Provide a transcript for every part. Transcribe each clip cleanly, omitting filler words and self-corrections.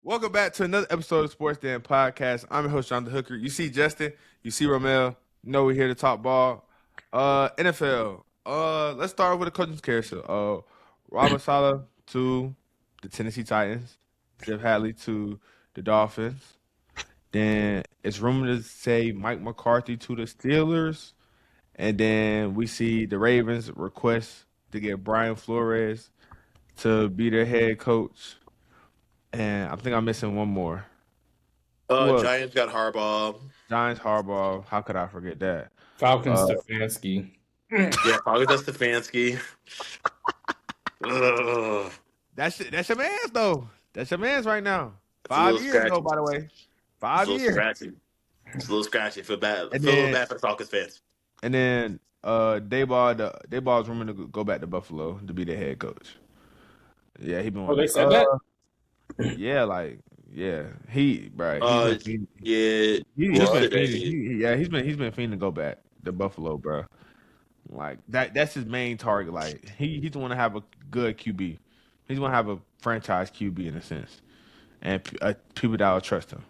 Welcome back to another episode of Sports Dan Podcast. I'm your host, John the Hooker. You see Justin, you see Romell. You know we're here to talk ball. NFL. Let's start with a coaching carousel. Robert Saleh to the Tennessee Titans. Jeff Hadley to the Dolphins. Then it's rumored to say Mike McCarthy to the Steelers. And then we see the Ravens request to get Brian Flores to be their head coach. And I think I'm missing one more. Who else? Giants got Harbaugh. Giants, Harbaugh. How could I forget that? Falcons, Uh, Stefanski. Yeah, probably that's Stefanski. Ugh. that's your man's though. That's your man's right now. It's a 5 little years scratchy. though, by the way. It's a 5 little years. scratchy. It's a little scratchy. Feel bad. And Feel a little then bad for the Falcons fans. and then Dayball's rumored to go back to Buffalo to be their head coach. Yeah, he been. Oh, they said that? Yeah, he right. Yeah. He's Well, been today- fiending. He's been fiending to go back to Buffalo, bro. Like that's his main target. Like he's the one to have a good QB. He's gonna have a franchise QB in a sense, and people that will trust him.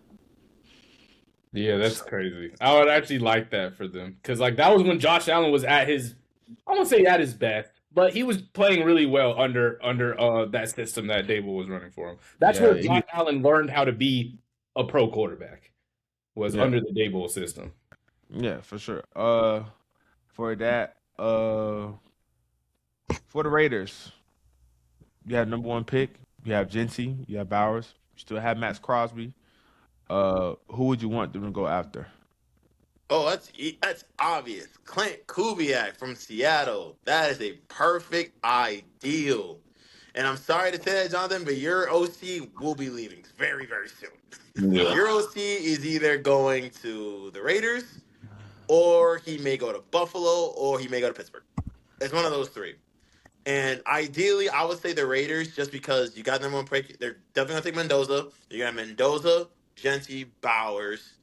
Yeah, that's crazy. I would actually like that for them because, like, that was when Josh Allen was at his, I won't say at his best, but he was playing really well under that system that Dable was running for him. That's Yeah, where Josh Allen learned how to be a pro quarterback, was Yeah. under the Dable system. Yeah, for sure. For that, for the Raiders, you have number one pick. You have Jency. You have Bowers. You still have Max Crosby. Who would you want them to go after? Oh, that's obvious. Clint Kubiak from Seattle. That is a perfect ideal. And I'm sorry to say that, Jonathan, but your OC will be leaving very, very soon. Your OC is either going to the Raiders, or he may go to Buffalo, or he may go to Pittsburgh. It's one of those three. And ideally, I would say the Raiders, just because you got number one pick. They're definitely gonna take Mendoza. You got Mendoza, Genty, Bowers.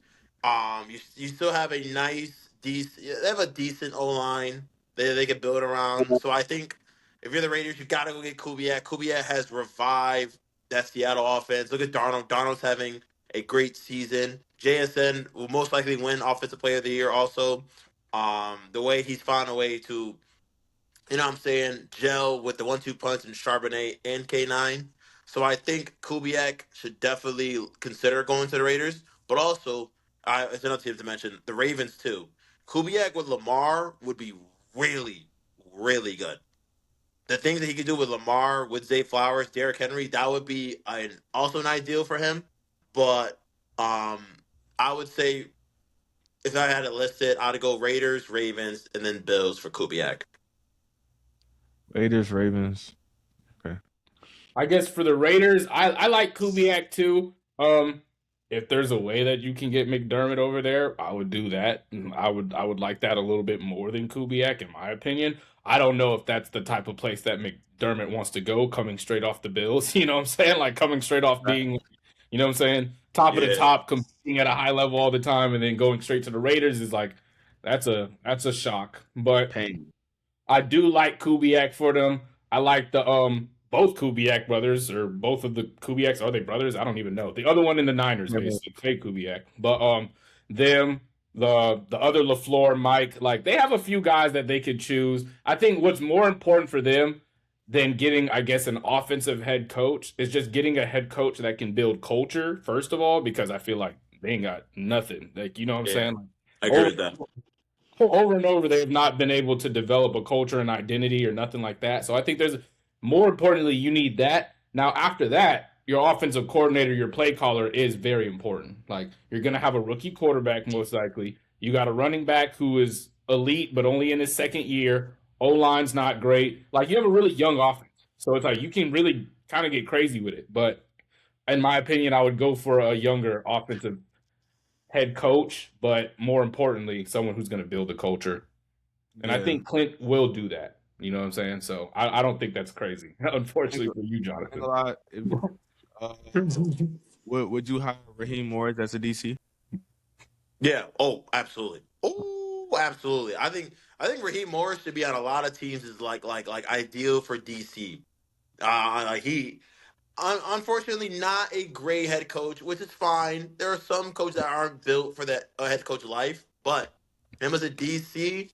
You still have a nice, decent. They have a decent O line they can build around. So I think if you're the Raiders, you got to go get Kubiak. Kubiak has revived that Seattle offense. Look at Darnold. Darnold's having a great season. JSN will most likely win Offensive Player of the Year. Also, the way he's found a way to, you know what I'm saying, gel with the 1-2 punch and Charbonnet and K9. So I think Kubiak should definitely consider going to the Raiders. But also, it's another team to mention, the Ravens too. Kubiak with Lamar would be really, really good. The things that he could do with Lamar, with Zay Flowers, Derrick Henry, that would be also an ideal for him. But I would say if I had it listed, I'd go Raiders, Ravens, and then Bills for Kubiak. Raiders, Ravens. I guess for the Raiders, I like Kubiak too. If there's a way that you can get McDermott over there, I would do that. I would like that a little bit more than Kubiak, in my opinion. I don't know if that's the type of place that McDermott wants to go, coming straight off the Bills. You know what I'm saying? Like coming straight off being, you know what I'm saying, top of the top, competing at a high level all the time, and then going straight to the Raiders is like that's a shock. But Pain. I do like Kubiak for them. I like the both Kubiak brothers, or both of the Kubiaks. Are they brothers? I don't even know. The other one in the Niners, basically, fake Kubiak. But them, the other LaFleur, Mike, like they have a few guys that they could choose. I think what's more important for them than getting, I guess, an offensive head coach is just getting a head coach that can build culture, first of all, because I feel like they ain't got nothing. Like, you know what I'm saying? I agree with that. Over and over, they have not been able to develop a culture and identity or nothing like that. So I think there's, more importantly, you need that. Now, after that, your offensive coordinator, your play caller is very important. Like, you're going to have a rookie quarterback, most likely. You got a running back who is elite, but only in his second year. O-line's not great. Like, you have a really young offense. So it's like you can really kind of get crazy with it. But in my opinion, I would go for a younger offensive head coach, but more importantly, someone who's going to build the culture. And I think Clint will do that. You know what I'm saying? So I don't think that's crazy. Unfortunately for you, Jonathan. Would you hire Raheem Morris as a DC? Yeah. Oh, absolutely. Oh, absolutely. I think Raheem Morris should be on a lot of teams. Is like ideal for DC. Like Unfortunately, not a great head coach, which is fine. There are some coaches that aren't built for that head coach life, but him as a DC,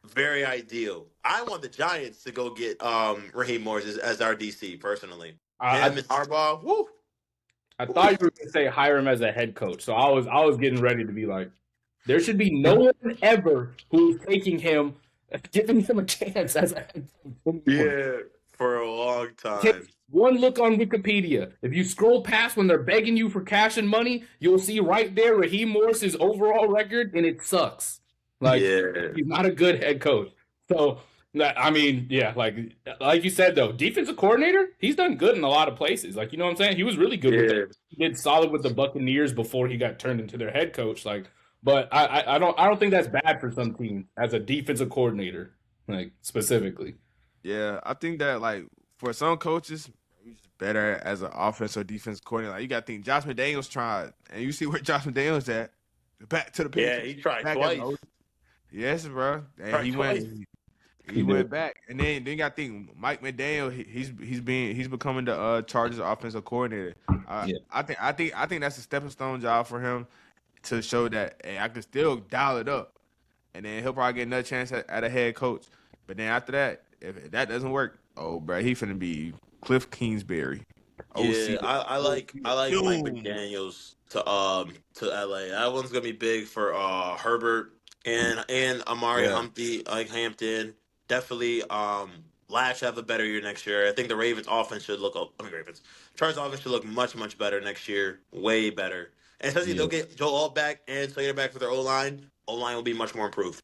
very ideal. I want the Giants to go get Raheem Morris as our DC personally. I, Him and Harbaugh, woo. I thought you were going to say hire him as a head coach. So I was getting ready to be like, there should be no one ever who's taking him, giving him a chance as a head coach. Yeah, for a long Take time. one look on Wikipedia. If you scroll past when they're begging you for cash and money, you'll see right there Raheem Morris's overall record, and it sucks. Like, Yeah. he's not a good head coach. So, I mean, yeah, like you said, though, defensive coordinator, he's done good in a lot of places. Like, you know what I'm saying? He was really good with them. He did solid with the Buccaneers before he got turned into their head coach. Like, but I don't think that's bad for some teams as a defensive coordinator, like specifically. Yeah, I think that like for some coaches, he's better as an offense or defense coordinator. Like you got to think Josh McDaniels tried, and you see where Josh McDaniels at. Back to the Yeah, Patriots. he tried Back as an twice. OC. Yes, bro. And Tried he twice. went. He went back, and then you got to think Mike McDaniel. He's becoming the Chargers offensive coordinator. Yeah. I think that's a stepping stone job for him to show that hey, I can still dial it up, and then he'll probably get another chance at a head coach. But then after that, if that doesn't work, oh, bro, he finna be Cliff Kingsbury. Yeah, I like Mike Doom. McDaniels to LA. That one's gonna be big for Herbert and Amari Yeah. Humphrey, like Hampton. Definitely Lash have a better year next year. I think the Ravens offense should look Ravens. Chargers offense should look much better next year. Way better. And especially Yeah. they'll get Joe Alt back and Slater back for their O line. O line will be much more improved.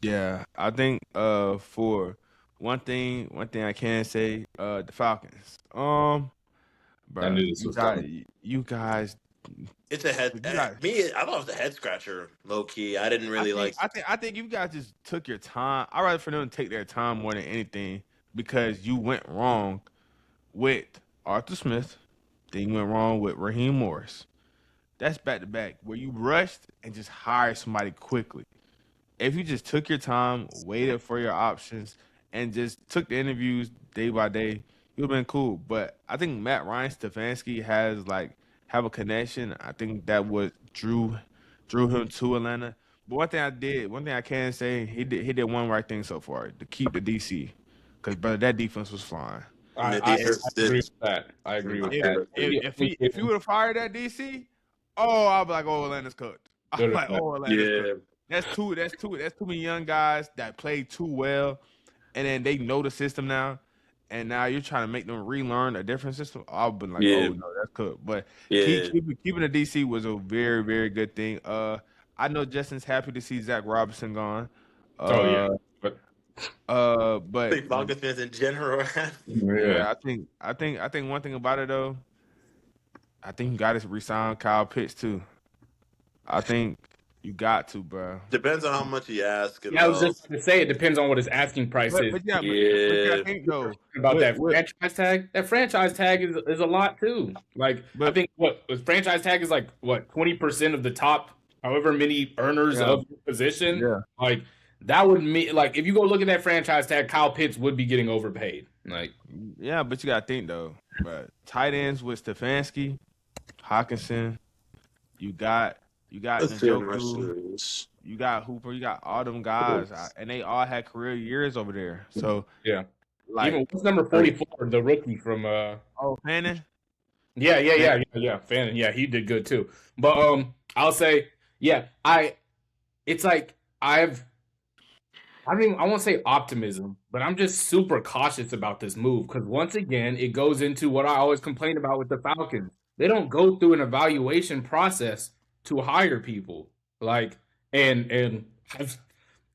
Yeah, I think for one thing I can say, the Falcons. I Bro, knew this was coming. you guys, It's a head you guys. me. I thought it was a head scratcher, low key. I didn't really like. I think you guys just took your time. I'd rather for them to take their time more than anything because you went wrong with Arthur Smith, then you went wrong with Raheem Morris. That's back to back where you rushed and just hired somebody quickly. If you just took your time, waited for your options, and just took the interviews day by day, you'd have been cool. But I think Matt Ryan Stefanski has like have a connection. I think that what drew him to Atlanta. But one thing I can say, he did one right thing so far to keep the DC, because brother, that defense was flying. I agree with that. I agree with that. If he would have fired that DC, oh, I'd be like, oh, Atlanta's cooked. I'm like, oh, Atlanta's cooked. That's too many young guys that play too well, and then they know the system now, and now you're trying to make them relearn a different system. I've been like, oh no, that's cooked. But keeping the DC was a very, very good thing. I know Justin's happy to see Zach Robinson gone. Oh yeah, but I But think Falcons fans in general. yeah, I think one thing about it though, I think you got to resign Kyle Pitts too. I think you got to, bro. Depends on how much you ask. yeah, I was just going to say it depends on what his asking price is. But yeah, Yeah. I think though About with- that with- franchise tag. That franchise tag is a lot too. Like I But- think what franchise tag is like 20% of the top however many earners Yeah. of your position. Yeah. Like that would mean like if you go look at that franchise tag, Kyle Pitts would be getting overpaid. Like Yeah, but you gotta think though. But tight ends with Stefanski, Hawkinson, you got Njoku, you got Hooper, you got all them guys, and they all had career years over there. So yeah. like, Even what's number 44, the rookie from oh, Fannin, Yeah. Fannin, yeah, he did good too. But I'll say, yeah, it's like I won't say optimism, but I'm just super cautious about this move because once again, it goes into what I always complain about with the Falcons. They don't go through an evaluation process to hire people. Like, and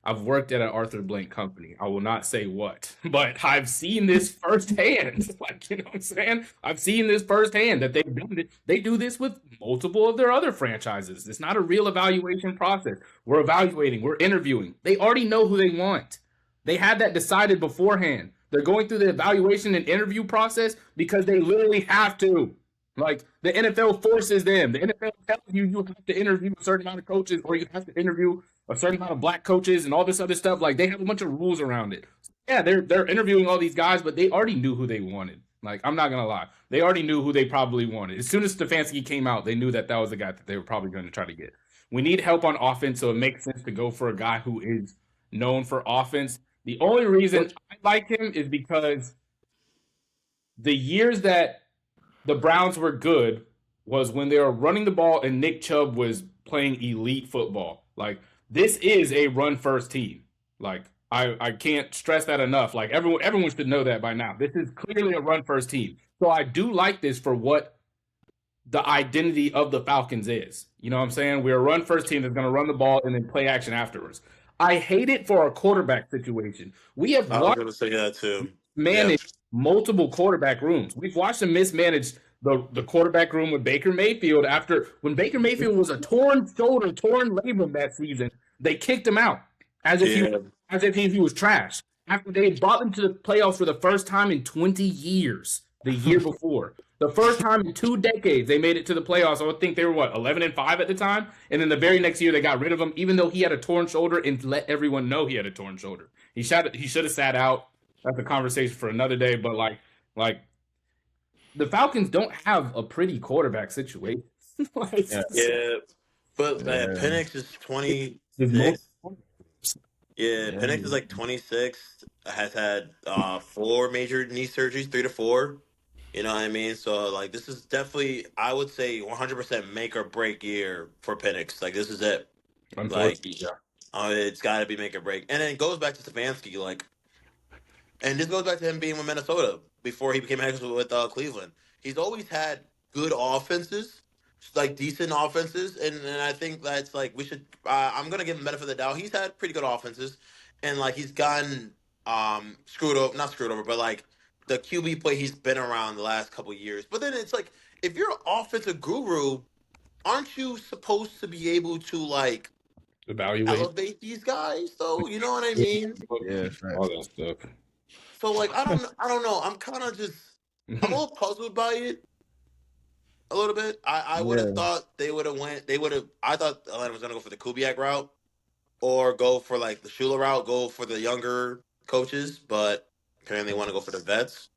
I've worked at an Arthur Blank company. I will not say what, but I've seen this firsthand. Like, you know what I'm saying? I've seen this firsthand that they've done it. They do this with multiple of their other franchises. It's not a real evaluation process. We're evaluating, we're interviewing. They already know who they want. They had that decided beforehand. They're going through the evaluation and interview process because they literally have to. Like, the NFL forces them. The NFL tells you have to interview a certain amount of coaches or you have to interview a certain amount of black coaches and all this other stuff. Like, they have a bunch of rules around it. Yeah, they're interviewing all these guys, but they already knew who they wanted. Like, I'm not gonna lie, they already knew who they probably wanted. As soon as Stefanski came out, they knew that was the guy that they were probably going to try to get. We need help on offense, so it makes sense to go for a guy who is known for offense. The only reason I like him is because the years that the Browns were good was when they were running the ball and Nick Chubb was playing elite football. Like, this is a run first team. Like, I can't stress that enough. Like, everyone should know that by now. This is clearly a run first team. So I do like this for what the identity of the Falcons is. You know what I'm saying? We're a run first team that's going to run the ball and then play action afterwards. I hate it for a quarterback situation. We have I was watched going to say that too. manage multiple quarterback rooms. We've watched them mismanage the quarterback room with Baker Mayfield after when Baker Mayfield was a torn shoulder, torn labrum that season. They kicked him out as if he was trash. After they brought them to the playoffs for the first time in 20 years, the year before. The first time in 2 decades they made it to the playoffs. I would think they were 11-5 at the time, and then the very next year they got rid of him, even though he had a torn shoulder and let everyone know he had a torn shoulder. He should have sat out. That's a conversation for another day. But like the Falcons don't have a pretty quarterback situation. But Penix is 26. Penix is like 26. Has had 4 major knee surgeries, 3 to 4. You know what I mean? So like this is definitely, I would say, 100% make or break year for Penix. Like this is it. Like it's got to be make or break. And then it goes back to Stefanski. Like, and this goes back to him being with Minnesota before he became head coach with Cleveland. He's always had good offenses, like decent offenses, and I think that's like we should. I'm gonna give him benefit of the doubt. He's had pretty good offenses, and like he's gotten not screwed over, but like the QB play he's been around the last couple of years. But then it's like if you're an offensive guru, aren't you supposed to be able to like elevate these guys? Though you know what I mean? Yeah, all that stuff. So like I don't know. I'm kind of just I'm a little puzzled by it. A little bit. I would have thought they would have I thought Atlanta was gonna go for the Kubiak route or go for like the Shula route, go for the younger coaches, but apparently they want to go for the vets.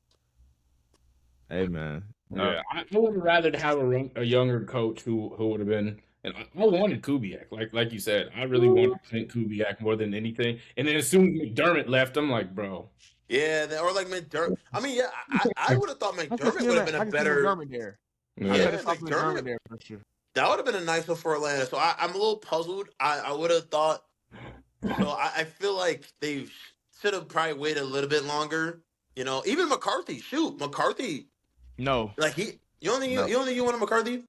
Hey man. Yeah, I would have rather have a younger coach who would have been. And I wanted Kubiak, like you said. I really wanted Kubiak more than anything. And then as soon as McDermott left, I'm like, bro. Yeah, or like McDermott. I mean, yeah, I would have thought McDermott would have been a better. McDermott there. Yeah, McDermott there for sure. That would have been a nice one for Atlanta. So I'm a little puzzled. I would have thought. So I feel like they should have probably waited a little bit longer. You know, even McCarthy. Shoot, McCarthy. No, like you don't think you wanted McCarthy?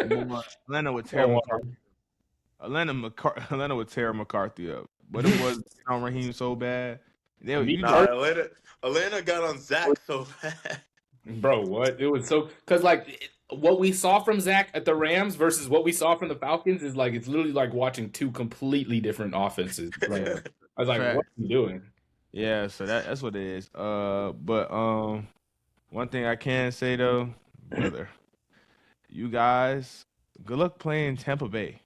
Atlanta would tear McCarthy. Atlanta would tear McCarthy up. But it was Raheem so bad. Atlanta got on Zach so bad. Bro, what? It was so because like what we saw from Zach at the Rams versus what we saw from the Falcons is like it's literally like watching 2 completely different offenses. Like, I was like, what are you doing? Yeah, so that's what it is. But one thing I can say though, brother, you guys, good luck playing Tampa Bay.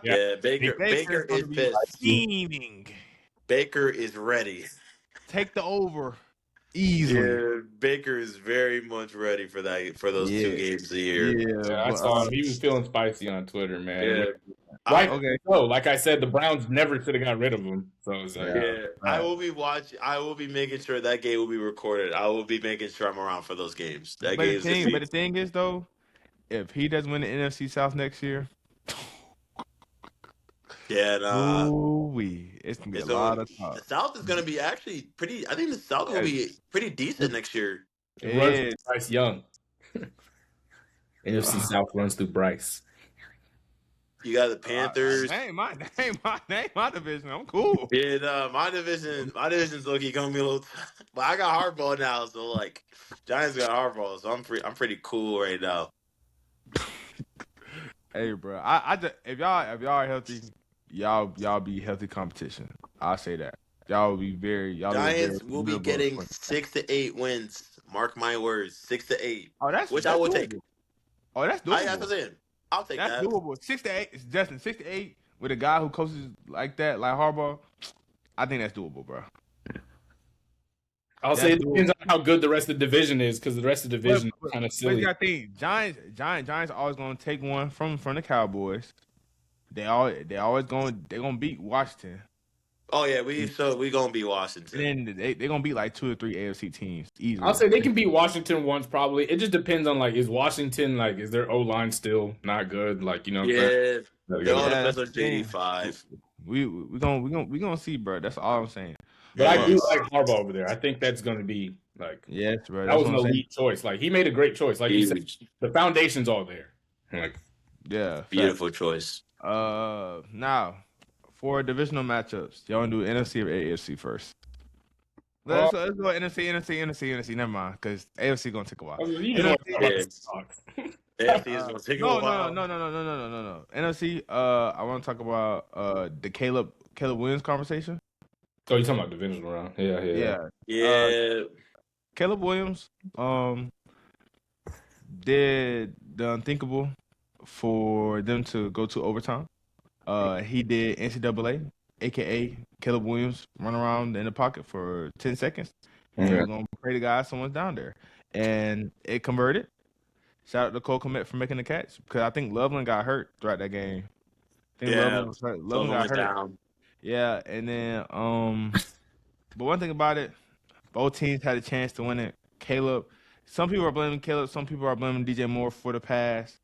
Yeah, Baker is pissed. Baker is ready. Take the over easily. Yeah, Baker is very much ready for those 2 games a year. Yeah, I saw him. He was feeling spicy on Twitter, man. Yeah. Right. Okay. So, like I said, the Browns never should have got rid of him. So it's like, right. I will be watching. I will be making sure that game will be recorded. I will be making sure I'm around for those games. But the thing is, though, if he doesn't win the NFC South next year, it's gonna be a lot of talk. The South is gonna be actually pretty. I think the South will be pretty decent next year. It runs through Bryce Young. NFC South runs through Bryce. You got the Panthers. My division. I'm cool. Yeah, my division's low-key gonna be a little. But I got hardball now, so like Giants got hardball, so I'm pretty cool right now. Hey, bro, I just if y'all are healthy, y'all be healthy competition. I'll say that. Y'all will be Giants will be getting 6 to 8 wins. Mark my words, 6 to 8. Oh, which I will take. Oh, that's doable. That's what I'm saying. I'll take that. That's doable. 6 to 8. It's Justin. 6 to 8 with a guy who coaches like that, like Harbaugh. I think that's doable, bro. I'll say That's it doable. depends on how good the rest of the division is, because the rest of the But, division is but, kind of but you silly. gotta think, Giants always gonna take one from the Cowboys. They always gonna beat Washington, Oh yeah, we gonna be and Washington. then they gonna beat like 2 or 3 AFC teams I'll easily. say they can beat Washington once, probably. It just depends on like, is Washington like, is their O line still not good? Like, you know what I'm saying? Yeah, Gotta it go all to- Yeah, depends that's the on JD thing. 5. We gonna see, bro. That's all I'm saying. But I But do like Harbaugh over there. I think that's going to be like yes, bro. that That's was what an I'm saying. elite choice. Like he made a great choice. Like you said, Huge, the foundation's all there. Like Yeah, facts. beautiful choice. Now for divisional matchups, y'all wanna do NFC or AFC first? oh, Let's go NFC. Never mind, because AFC gonna take a while. you just want to talk NFC. about the Yes, AFC is gonna take a No, no, while. no, no, no, no, no, no, no, no. NFC. I want to talk about the Caleb Williams conversation. Oh, you talking about divisional round? Yeah, yeah, yeah. Yeah. Uh, Yeah, Caleb Williams did the unthinkable for them to go to overtime. He did NCAA, aka Caleb Williams, run around in the pocket for 10 seconds. Mhm. You're gonna pray to God someone's down there, and it converted. Shout out to Cole Kmet for making the catch because I think Loveland got hurt throughout that game. I think yeah. Loveland was hurt. Loveland Sullivan got went hurt. down. Yeah, and then but one thing about it, both teams had a chance to win it. Caleb, some people are blaming Caleb, some people are blaming DJ Moore for the pass.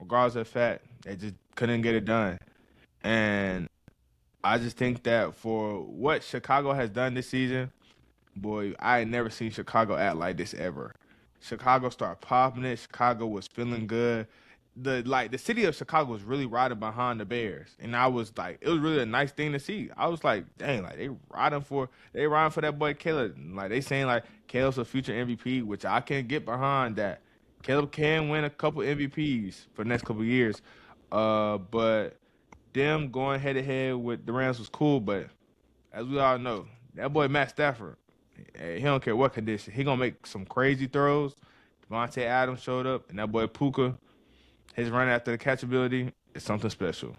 Regardless of the fact, they just couldn't get it done. And I just think that for what Chicago has done this season, boy, I ain't never seen Chicago act like this ever. Chicago started popping it. Chicago was feeling good. The city of Chicago was really riding behind the Bears, and I was like, it was really a nice thing to see. I was like, dang, like they riding for that boy Caleb. Like they saying like Caleb's a future MVP, which I can get behind that. Caleb can win a couple MVPs for the next couple years. But them going head to head with the Rams was cool, but as we all know, that boy Matt Stafford, he don't care what condition. He gonna make some crazy throws. Devontae Adams showed up, and that boy Puka, his run after the catchability is something special.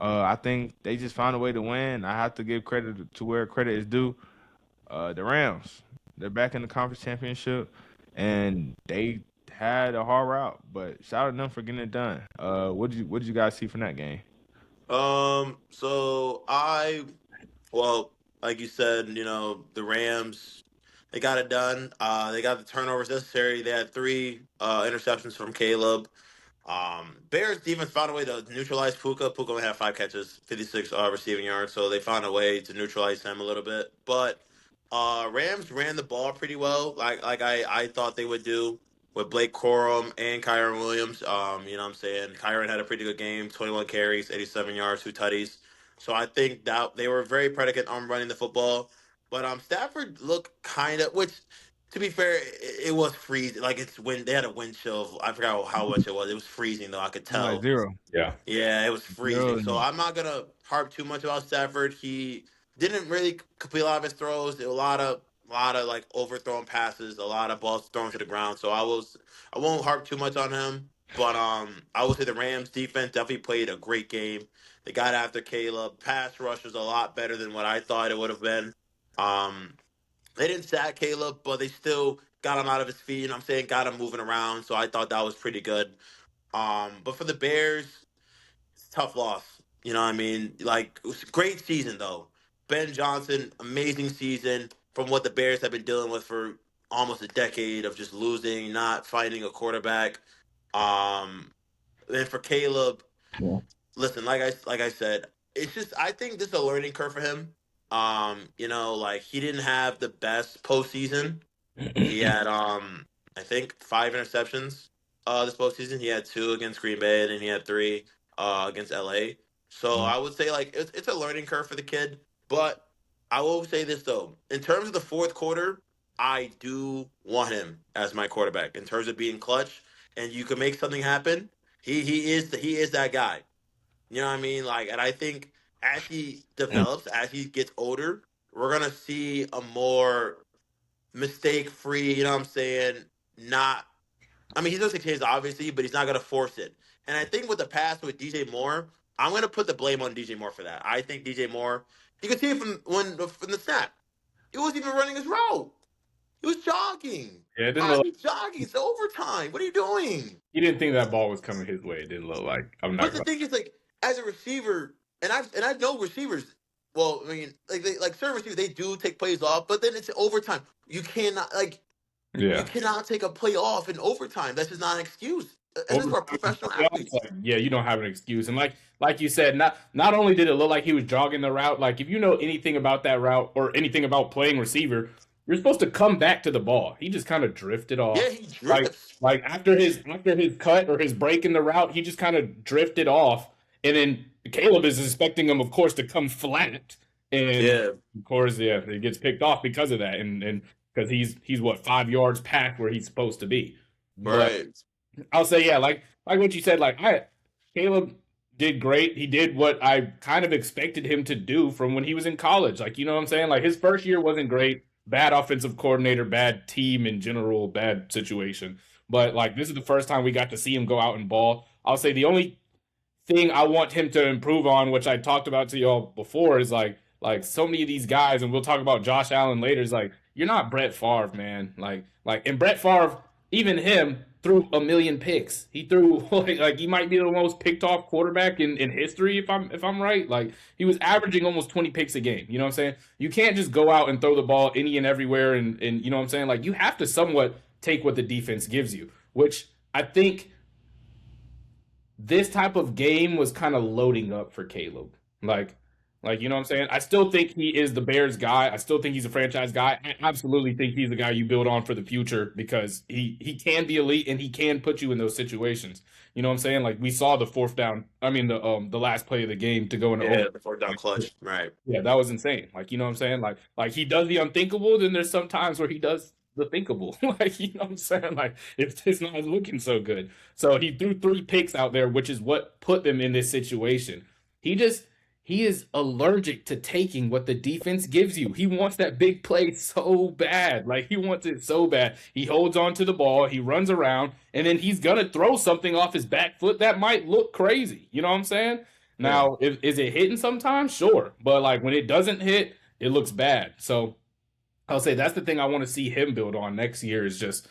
I think they just found a way to win. I have to give credit to where credit is due. The Rams, they're back in the conference championship, and they had a hard route, but shout out to them for getting it done. What did you guys see from that game? So well, like you said, the Rams, they got it done. They got the turnovers necessary. They had three interceptions from Caleb. Bears defense found a way to neutralize Puka. Puka only had 5 catches, 56 receiving yards, so they found a way to neutralize him a little bit. But Rams ran the ball pretty well, like I thought they would do with Blake Corum and Kyron Williams. What I'm saying? Kyron had a pretty good game, 21 carries, 87 yards, 2 tutties. So I think that they were very predicate on running the football. But Stafford looked kind of, which to be fair, it was freezing. Like it's when they had a wind chill. I forgot how much it was. It was freezing though. I could Like tell. zero. Yeah. Yeah, it was freezing. Zero. So I'm not gonna harp too much about Stafford. He didn't really complete a lot of his throws. There were a lot of like overthrown passes, a lot of balls thrown to the ground. So I won't harp too much on him. But I will say the Rams defense definitely played a great game. They got after Caleb. Pass rush was a lot better than what I thought it would have been. Um, they didn't sack Caleb, but they still got him out of his feet. And I'm saying got him moving around. So I thought that was pretty good. But for the Bears, it's a tough loss. You know what I mean? Like, it was a great season, though. Ben Johnson, amazing season from what the Bears have been dealing with for almost a decade of just losing, not finding a quarterback. Um, and for Caleb, Yeah. listen, like I said, it's just I think this is a learning curve for him. Like he didn't have the best postseason. He had I think 5 interceptions this postseason. He had two against Green Bay and then he had three against LA. So Yeah. I would say like it's a learning curve for the kid. But I will say this though. In terms of the fourth quarter, I do want him as my quarterback. In terms of being clutch and you can make something happen, he is that guy. You know what I mean? Like, and I think as he develops, as he gets older, we're gonna see a more mistake free, you know what I'm saying? Not I mean he does take chances obviously, but he's not gonna force it. And I think with the pass with DJ Moore, I'm gonna put the blame on DJ Moore for that. I think DJ Moore, you can see it from the snap. He wasn't even running his route. He was jogging. Yeah, it didn't How look. is he jogging? It's overtime. What are you doing? He didn't think that ball was coming his way. It didn't look like. I'm not But the gonna. thing is, like, as a receiver, and I know receivers. Well, I mean, like certain receivers, they do take plays off, but then it's overtime. You Yeah. cannot take a play off in overtime. That's just not an excuse. And this is Over for professional it's athletes. like, yeah, you don't have an excuse. And like you said, not only did it look like he was jogging the route, like if you know anything about that route or anything about playing receiver, you're supposed to come back to the ball. He just kind of drifted Yeah, off. he Like drifts. like after his cut or his break in the route, he just kind of drifted off. And then Caleb is expecting him, of course, to come flat. And Yeah, of course, yeah, it gets picked off because of that. And because he's what 5 yards past where he's supposed to be. But right. I'll say, yeah, like what you said, Caleb did great. He did what I kind of expected him to do from when he was in college. Like, you know what I'm saying? Like his first year wasn't great. Bad offensive coordinator, bad team in general, bad situation. But like this is the first time we got to see him go out and ball. I'll say the only thing I want him to improve on, which I talked about to y'all before, is like so many of these guys, and we'll talk about Josh Allen later. Is like you're not Brett Favre, man. And Brett Favre, even him threw a million picks. He threw like he might be the most picked off quarterback in history if I'm right. Like he was averaging almost 20 picks a game. You know what I'm saying? You can't just go out and throw the ball any and everywhere and you know what I'm saying? Like you have to somewhat take what the defense gives you, which I think this type of game was kind of loading up for Caleb. Like you know what I'm saying? I still think he is the Bears guy. I still think he's a franchise guy. I absolutely think he's the guy you build on for the future because he can be elite and he can put you in those situations. You know what I'm saying? Like we saw the fourth down. I mean the last play of the game to go into Yeah, over. the fourth down clutch. Right. Yeah, that was insane. Like, you know what I'm saying? Like he does the unthinkable, then there's some times where he does the thinkable. Like, you know what I'm saying? Like, it's not looking so good. So he threw 3 picks out there, which is what put them in this situation. He just he is allergic to taking what the defense gives you. He wants that big play so bad. Like he wants it so bad. He holds on to the ball, he runs around, and then he's gonna throw something off his back foot that might look crazy. You know what I'm saying? Yeah. Now, is it hitting sometimes? Sure. But like when it doesn't hit, it looks bad. So I'll say that's the thing I want to see him build on next year is just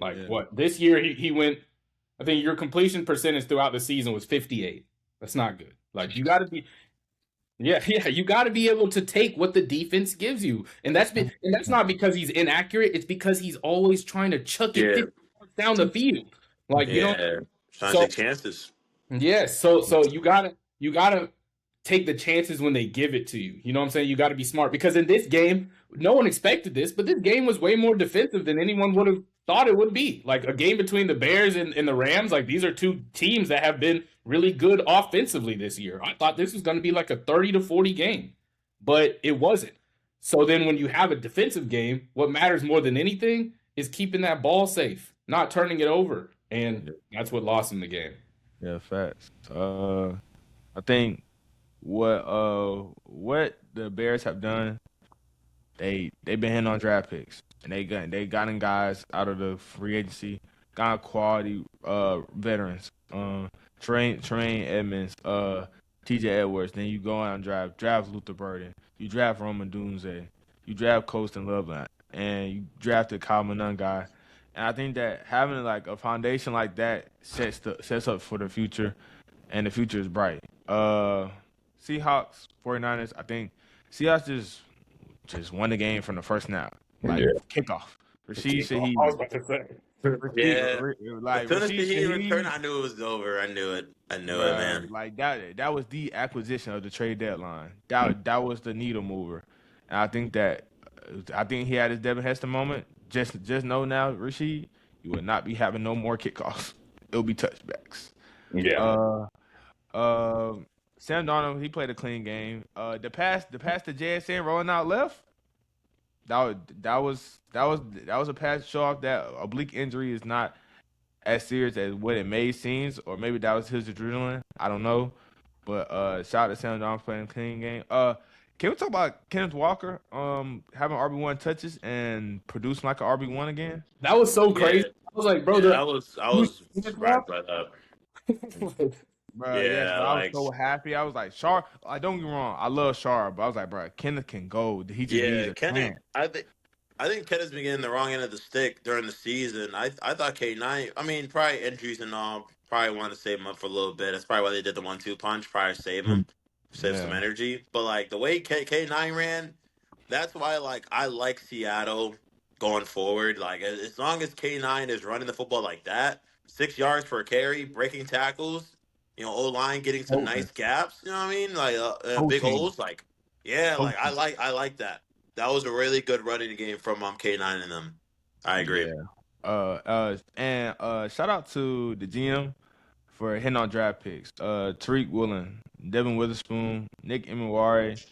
like Yeah. what this year he went. I think your completion percentage throughout the season was 58. That's not good. Like you got to be, yeah, you got to be able to take what the defense gives you, and that's not because he's inaccurate. It's because he's always trying to chuck it Yeah. 50 yards down the field. Like you know, Yeah. Trying to so take chances. yes, so you gotta take the chances when they give it to you. You know what I'm saying? You gotta be smart because in this game, no one expected this, but this game was way more defensive than anyone would have thought it would be. Like a game between the Bears and the Rams, like these are two teams that have been really good offensively this year. I thought this was gonna be like a 30-40 game, but it wasn't. So then when you have a defensive game, what matters more than anything is keeping that ball safe, not turning it over. And that's what lost him the game. Yeah, facts. I think what the Bears have done, they've been hitting on draft picks and they gotten guys out of the free agency, got quality veterans. Train Edmonds, TJ Edwards. Then you go out and draft Luther Burden. You draft Roman Dunze. You draft Colston Loveland, and you drafted Kyle Monangai. And I think that having like a foundation like that sets up for the future, and the future is bright. Seahawks, 49ers, I think Seahawks just won the game from the first snap. Like Yeah. kickoff. Rashid Shaheed. I was about to say. Yeah. Like As soon as Rashid he Shaheed, returned, I knew it was over. I knew it, man. like that was the acquisition of the trade deadline. That was the needle mover. And I think he had his Devin Hester moment. Just know now, Rashid, you will not be having no more kickoffs. It'll be touchbacks. Yeah. Sam Darnold, he played a clean game. The pass to JSN rolling out left. That was a pass to show off that oblique injury is not as serious as what it may seem, or maybe that was his adrenaline. I don't know. But shout out to Sam Darnold playing a clean game. Can we talk about Kenneth Walker having RB1 touches and producing like an RB1 again? That was so Yeah. crazy. I was like, bro, I was surprised by that. Bro, Yeah, yes, bro, I was like- so happy. I was like, Shar. I don't get me wrong. I love Shar, but I was like, bro, Kenneth can go. He just needs Yeah, a Kenneth. chance. I think Kennedy's been getting the wrong end of the stick during the season. I thought K9. I mean, probably injuries and all. Probably wanted to save him up for a little bit. That's probably why they did the 1-2 punch. Probably save him, save some Yeah. energy. But like the way K9 ran, that's why like I like Seattle going forward. Like as long as K9 is running the football like that, 6 yards per carry, breaking tackles. O line getting some Potent. nice gaps. You know what I mean? Like big Potent. holes. Like yeah, like Potent. I like that. That was a really good running game from K9 and them. I agree. Yeah. And shout out to the GM for hitting on draft picks. Tariq Woolen, Devin Witherspoon, Nick Imawari,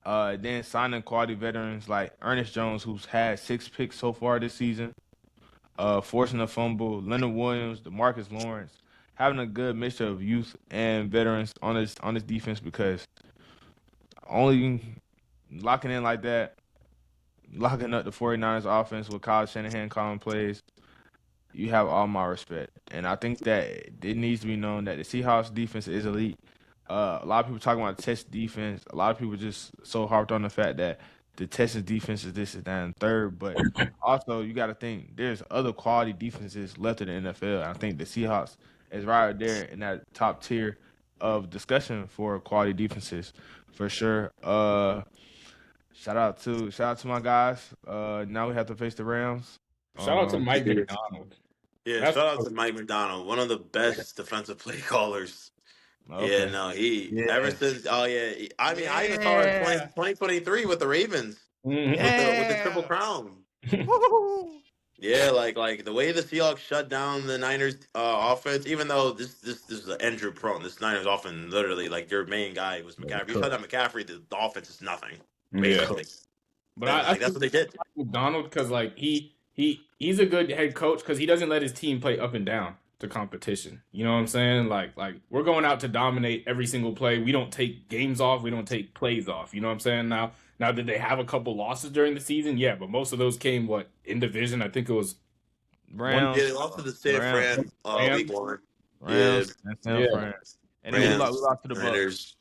then signing quality veterans like Ernest Jones, who's had 6 picks so far this season, forcing a fumble, Leonard Williams, DeMarcus Lawrence, having a good mixture of youth and veterans on this defense because only locking in like that, locking up the 49ers offense with Kyle Shanahan calling plays, you have all my respect. And I think that it needs to be known that the Seahawks defense is elite. A lot of people talking about Texas defense. A lot of people just so harped on the fact that the Texas defense is this and that and third. But also, you got to think there's other quality defenses left in the NFL. And I think the Seahawks is right there in that top tier of discussion for quality defenses for sure. Shout out to my guys. Now we have to face the Rams. Shout out to Mike Yeah, McDonald. yeah. That's Shout out to Mike McDonald, one of the best defensive play callers. Yeah, Okay. no, he ever Yeah. since. Oh yeah, I mean, I even saw it in Yeah. 2023 with the Ravens Mhm. with the triple Yeah. crown. Woo. Yeah, like the way the Seahawks shut down the Niners offense, even though this is an injury prone. This Niners offense literally like your main guy was McCaffrey. You shut Cook. down McCaffrey, the offense is nothing Yeah, Cook. basically. but And I like that's think what they did. McDonald because like he's a good head coach because he doesn't let his team play up and down to competition. You know what I'm saying? Like we're going out to dominate every single play. We don't take games off. We don't take plays off. You know what I'm saying? Now did they have a couple losses during the season? Yeah, but most of those came what in division. I think it was one Rams. Yeah, they lost to the San Rams. Fran Rams. week 1. Yeah, Rams and San Yeah, Fran. And then we lost, we Rams, lost to the Bucks. Niners.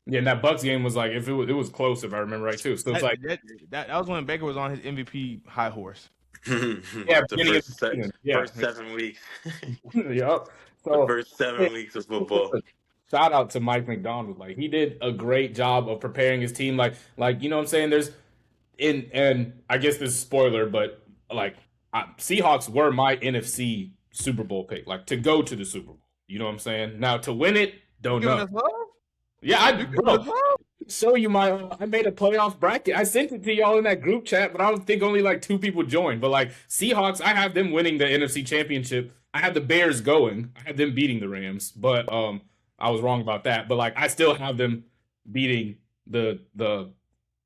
yeah. And that Bucks game was like if it was close if I remember right too. So it's That, like that, that was when Baker was on his MVP high horse. yeah, the beginning of the first season. Yeah, first 7 weeks. yep. The So first 7 weeks of football. shout out to Mike McDonald. Like he did a great job of preparing his team. Like you know what I'm saying. There's and I guess this is spoiler, but like Seahawks were my NFC Super Bowl pick. Like to go to the Super Bowl. You know what I'm saying. Now to win it, don't Giving know. us love? Yeah, I You giving us bro. love? Show you my I made a playoff bracket. I sent it to y'all in that group chat, but I don't think only like 2 people joined. But like Seahawks, I have them winning the NFC Championship. I had the Bears going. I had them beating the Rams, but I was wrong about that. But like I still have them beating the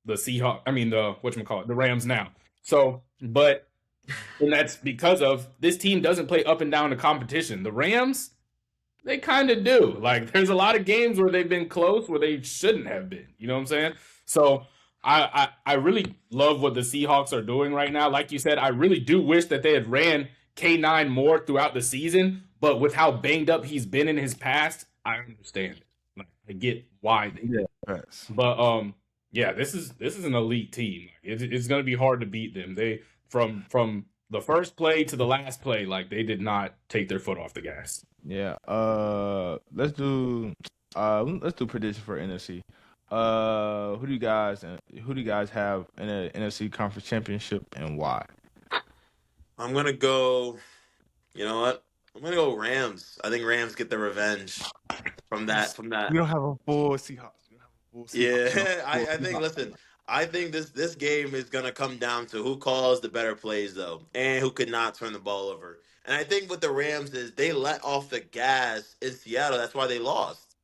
Seahawks. I mean the whatchamacallit, the Rams now. So, but and that's because of this team doesn't play up and down the competition. The Rams, they kind of do. Like, there's a lot of games where they've been close where they shouldn't have been. You know what I'm saying? So I really love what the Seahawks are doing right now. Like you said, I really do wish that they had ran K9 more throughout the season. But with how banged up he's been in his past, I understand it. Like, I get why they did. Yes. But yeah, this is an elite team. It's going to be hard to beat them. They from the first play to the last play, like they did not take their foot off the gas. Yeah. Let's do prediction for NFC. Who do you guys have in the NFC Conference Championship and why? I'm gonna go. You know what? I'm gonna go Rams. I think Rams get the revenge from that. From that. We don't have a full Seahawks. We don't have a full Seahawks. We don't have Yeah, a full I think. Seahawks. Listen, I think this game is gonna come down to who calls the better plays though, and who could not turn the ball over. And I think with the Rams is they let off the gas in Seattle. That's why they lost.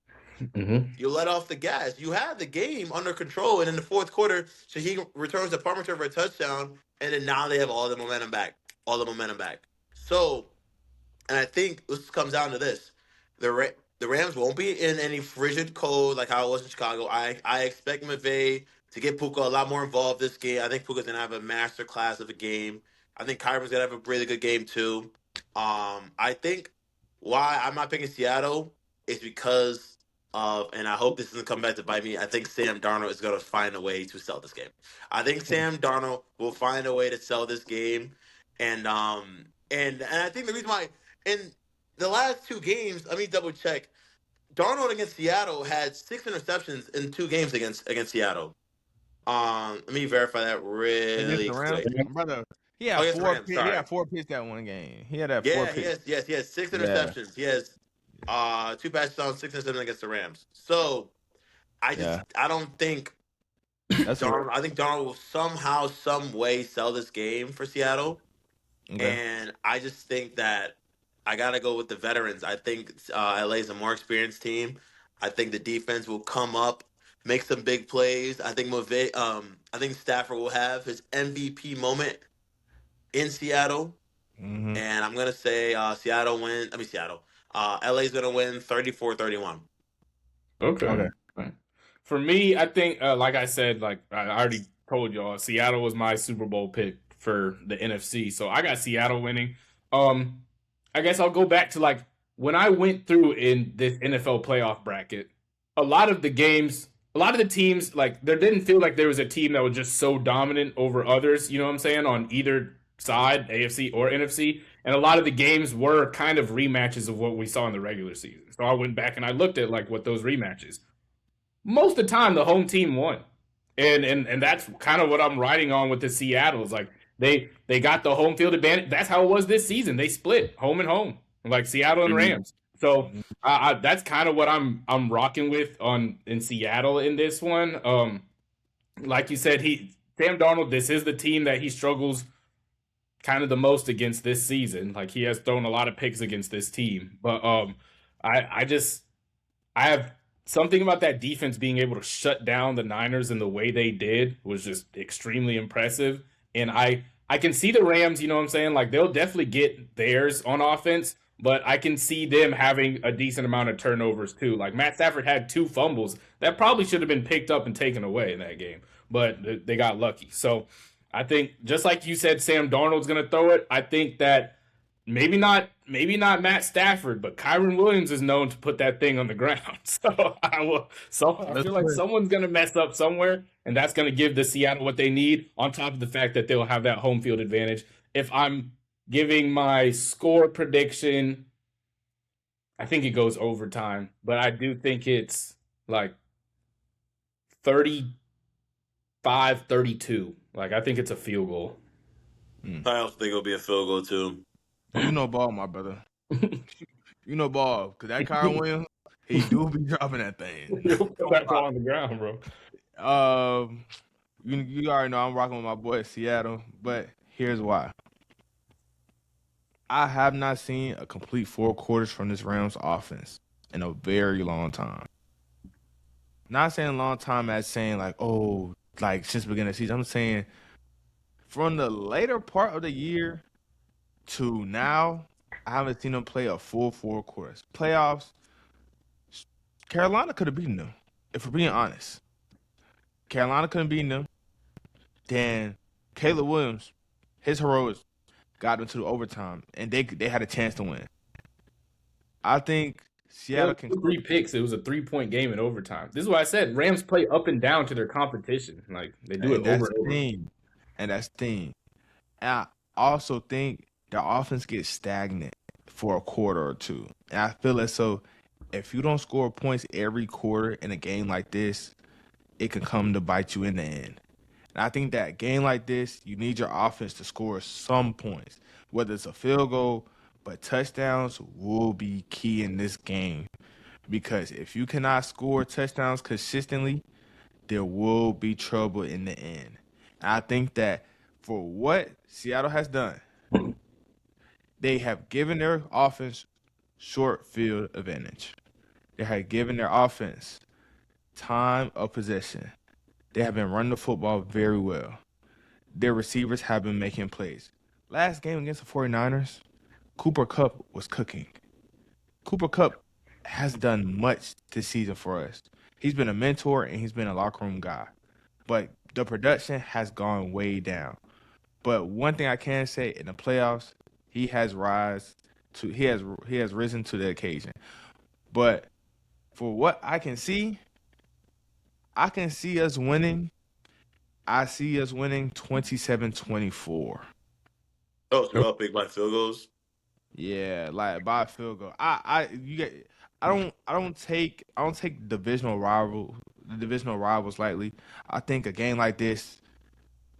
Mm-hmm. You let off the gas. You had the game under control, and in the fourth quarter, Shaheed returns the punt return for a touchdown, and then now they have all the momentum back. All the momentum back. So, and I think this comes down to this: the Rams won't be in any frigid cold like how it was in Chicago. I expect McVay to get Puka a lot more involved this game. I think Puka's gonna have a master class of a game. I think Kyron's gonna have a really good game too. I think why I'm not picking Seattle is because and I hope this doesn't come back to bite me. I think Sam Darnold is going to find a way to sell this game. I think Sam Darnold will find a way to sell this game, and I think the reason why in the last two games, let me double check. Darnold against Seattle had 6 interceptions in 2 games against Seattle. Let me verify that Against really the Rams, quick. brother. Oh, against the Rams. He Sorry. had 4 picks that one game. He had that 4 Yeah, picks. he has 6 Yeah, interceptions. He has 2 passes on 6 interceptions against the Rams. So yeah. I don't think That's a Darnold. I think Darnold will somehow, some way sell this game for Seattle. okay. And I just think that I gotta go with the veterans. I think LA is a more experienced team. I think the defense will come up, make some big plays. I think Stafford will have his MVP moment in Seattle, Mm-hmm. and I'm gonna say Seattle win. I mean Seattle. LA's gonna win 34-31. Okay. Okay. Right. For me, I think, like I said, like I already told y'all, Seattle was my Super Bowl pick for the NFC, so I got Seattle winning. Um, I guess I'll go back to like when I went through in this NFL playoff bracket. A lot of the games, a lot of the teams, like there didn't feel like there was a team that was just so dominant over others. You know what I'm saying? On either side, AFC or NFC. And a lot of the games were kind of rematches of what we saw in the regular season. So I went back and I looked at like what those rematches. Most of the time, the home team won, and that's kind of what I'm riding on with the Seattle. Is like they got the home field advantage. That's how it was this season. They split home and home, like Seattle and Mhm. Rams. So that's kind of what I'm rocking with on in Seattle in this one. Like you said, Sam Darnold. This is the team that he struggles kind of the most against this season. Like he has thrown a lot of picks against this team, but I just I have something about that defense being able to shut down the Niners in the way they did was just extremely impressive. And I can see the Rams, you know what I'm saying? Like they'll definitely get theirs on offense, but I can see them having a decent amount of turnovers too. Like Matt Stafford had 2 fumbles that probably should have been picked up and taken away in that game, but they got lucky. So I think just like you said, Sam Darnold's going to throw it. I think that maybe not Matt Stafford, but Kyron Williams is known to put that thing on the ground. I Let's feel like play. someone's gonna mess up somewhere, and that's gonna give the Seattle what they need, on top of the fact that they'll have that home field advantage. If I'm giving my score prediction, I think it goes overtime, but I do think it's like 35-32. Like I think it's a field goal. I also think it'll be a field goal too. You know ball, my brother. You know ball, cause that Kyron Williams, he do be dropping that thing. Put that ball on the ground, bro. You already know I'm rocking with my boy Seattle, but here's why. I have not seen a complete 4 quarters from this Rams offense in a very long time. Not saying long time as saying like, oh, like since the beginning of the season. I'm saying from the later part of the year to now, I haven't seen them play a full 4 quarters. Playoffs, Carolina could have beaten them. If we're being honest, Carolina couldn't beat them. Then Caleb Williams, his heroics got them to the overtime, and they had a chance to win. I think Yeah, Seattle can. 3 picks. It was a 3 point game in overtime. This is why I said Rams play up and down to their competition. Like they do it And over that's and the over. thing. And that's the thing. And I also think the offense gets stagnant for a quarter or two. And I feel as so if you don't score points every quarter in a game like this, it can come to bite you in the end. And I think that game like this, you need your offense to score some points, whether it's a field goal, but touchdowns will be key in this game because if you cannot score touchdowns consistently, there will be trouble in the end. And I think that for what Seattle has done, they have given their offense short field advantage. They have given their offense time of possession. They have been running the football very well. Their receivers have been making plays. Last game against the 49ers, Cooper Kupp was cooking. Cooper Kupp has done much this season for us. He's been a mentor and he's been a locker room guy. But the production has gone way down. But one thing I can say in the playoffs, he has risen to the occasion. But for what I can see us winning. I see us winning 27-24. Oh, so up big by field goals. Yeah, like by a field goal. You get. I don't take the divisional rivals lightly. I think a game like this,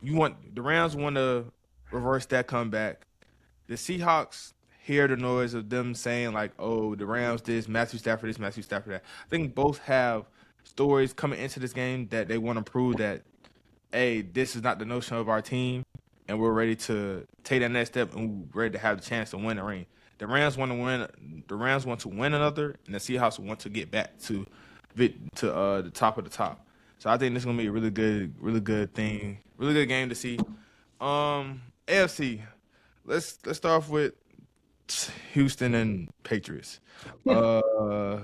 the Rams want to reverse that comeback. The Seahawks hear the noise of them saying like, "Oh, the Rams Matthew Stafford this, Matthew Stafford that." I think both have stories coming into this game that they want to prove that, hey, this is not the notion of our team, and we're ready to take that next step, and we're ready to have the chance to win the ring. The Rams want to win. The Rams want to win another, and the Seahawks want to get back to the top of the top. So I think this is gonna be a really good thing, really good game to see. AFC. Let's start off with Houston and Patriots. Uh,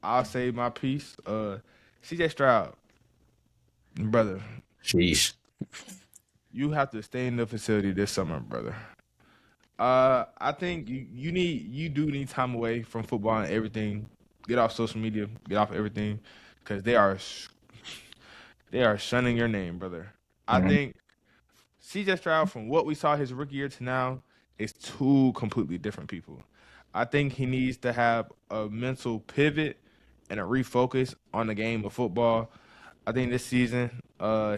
I'll say my piece. CJ Stroud, brother, Sheesh. you have to stay in the facility this summer, brother. I think you do need time away from football and everything. Get off social media, get off everything, because they are shunning your name, brother. I Mhm. think CJ Stroud, from what we saw his rookie year to now, is two completely different people. I think he needs to have a mental pivot and a refocus on the game of football. I think this season,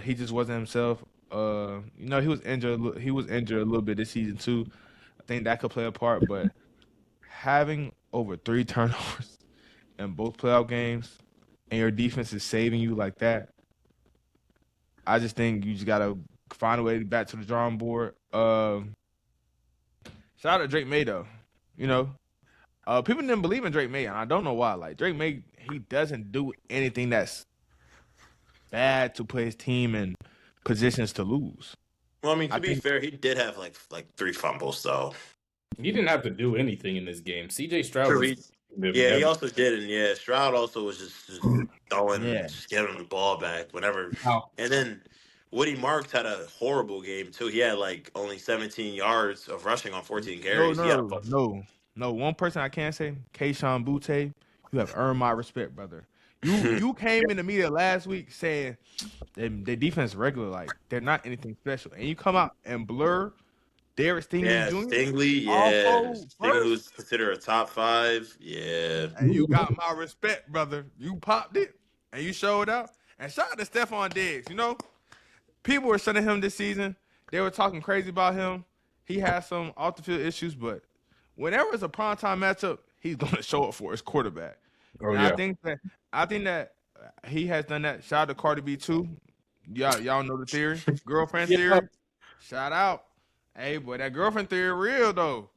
he just wasn't himself. He was injured. He was injured a little bit this season too. I think that could play a part. But having over 3 turnovers in both playoff games, and your defense is saving you like that, I just think you just gotta find a way back to the drawing board. Shout out to Drake May though. You know, people didn't believe in Drake May, and I don't know why. Like Drake May, he doesn't do anything that's bad to put his team in positions to lose. Well, I mean, I to be think fair, he did have like 3 fumbles, so He didn't have to do anything in this game. CJ Stroud true. was Yeah, he every also did, and yeah, Stroud also was just throwing, yeah. just giving the ball back whenever. now. And then Woody Marks had a horrible game too. He had like only 17 yards of rushing on 14 No, carries. He had a no, bunch. no, no. One person I can say, Kayshawn Butte, you have earned my respect, brother. You came in the media last week saying their defense regular, like they're not anything special, and you come out and blur Derek Stingley Yeah, Jr. Stingley. Yeah, also Stingley first. was considered a top 5. Yeah, And you got my respect, brother. You popped it and you showed out. And shout out to Stephon Diggs. You know, people were shunning him this season. They were talking crazy about him. He had some off the field issues, but whenever it's a primetime matchup, he's going to show up for his quarterback. Oh And yeah. I think that he has done that. Shout out to Cardi B too. Y'all know the theory, girlfriend Yeah. theory. Shout out, hey boy, that girlfriend theory real though.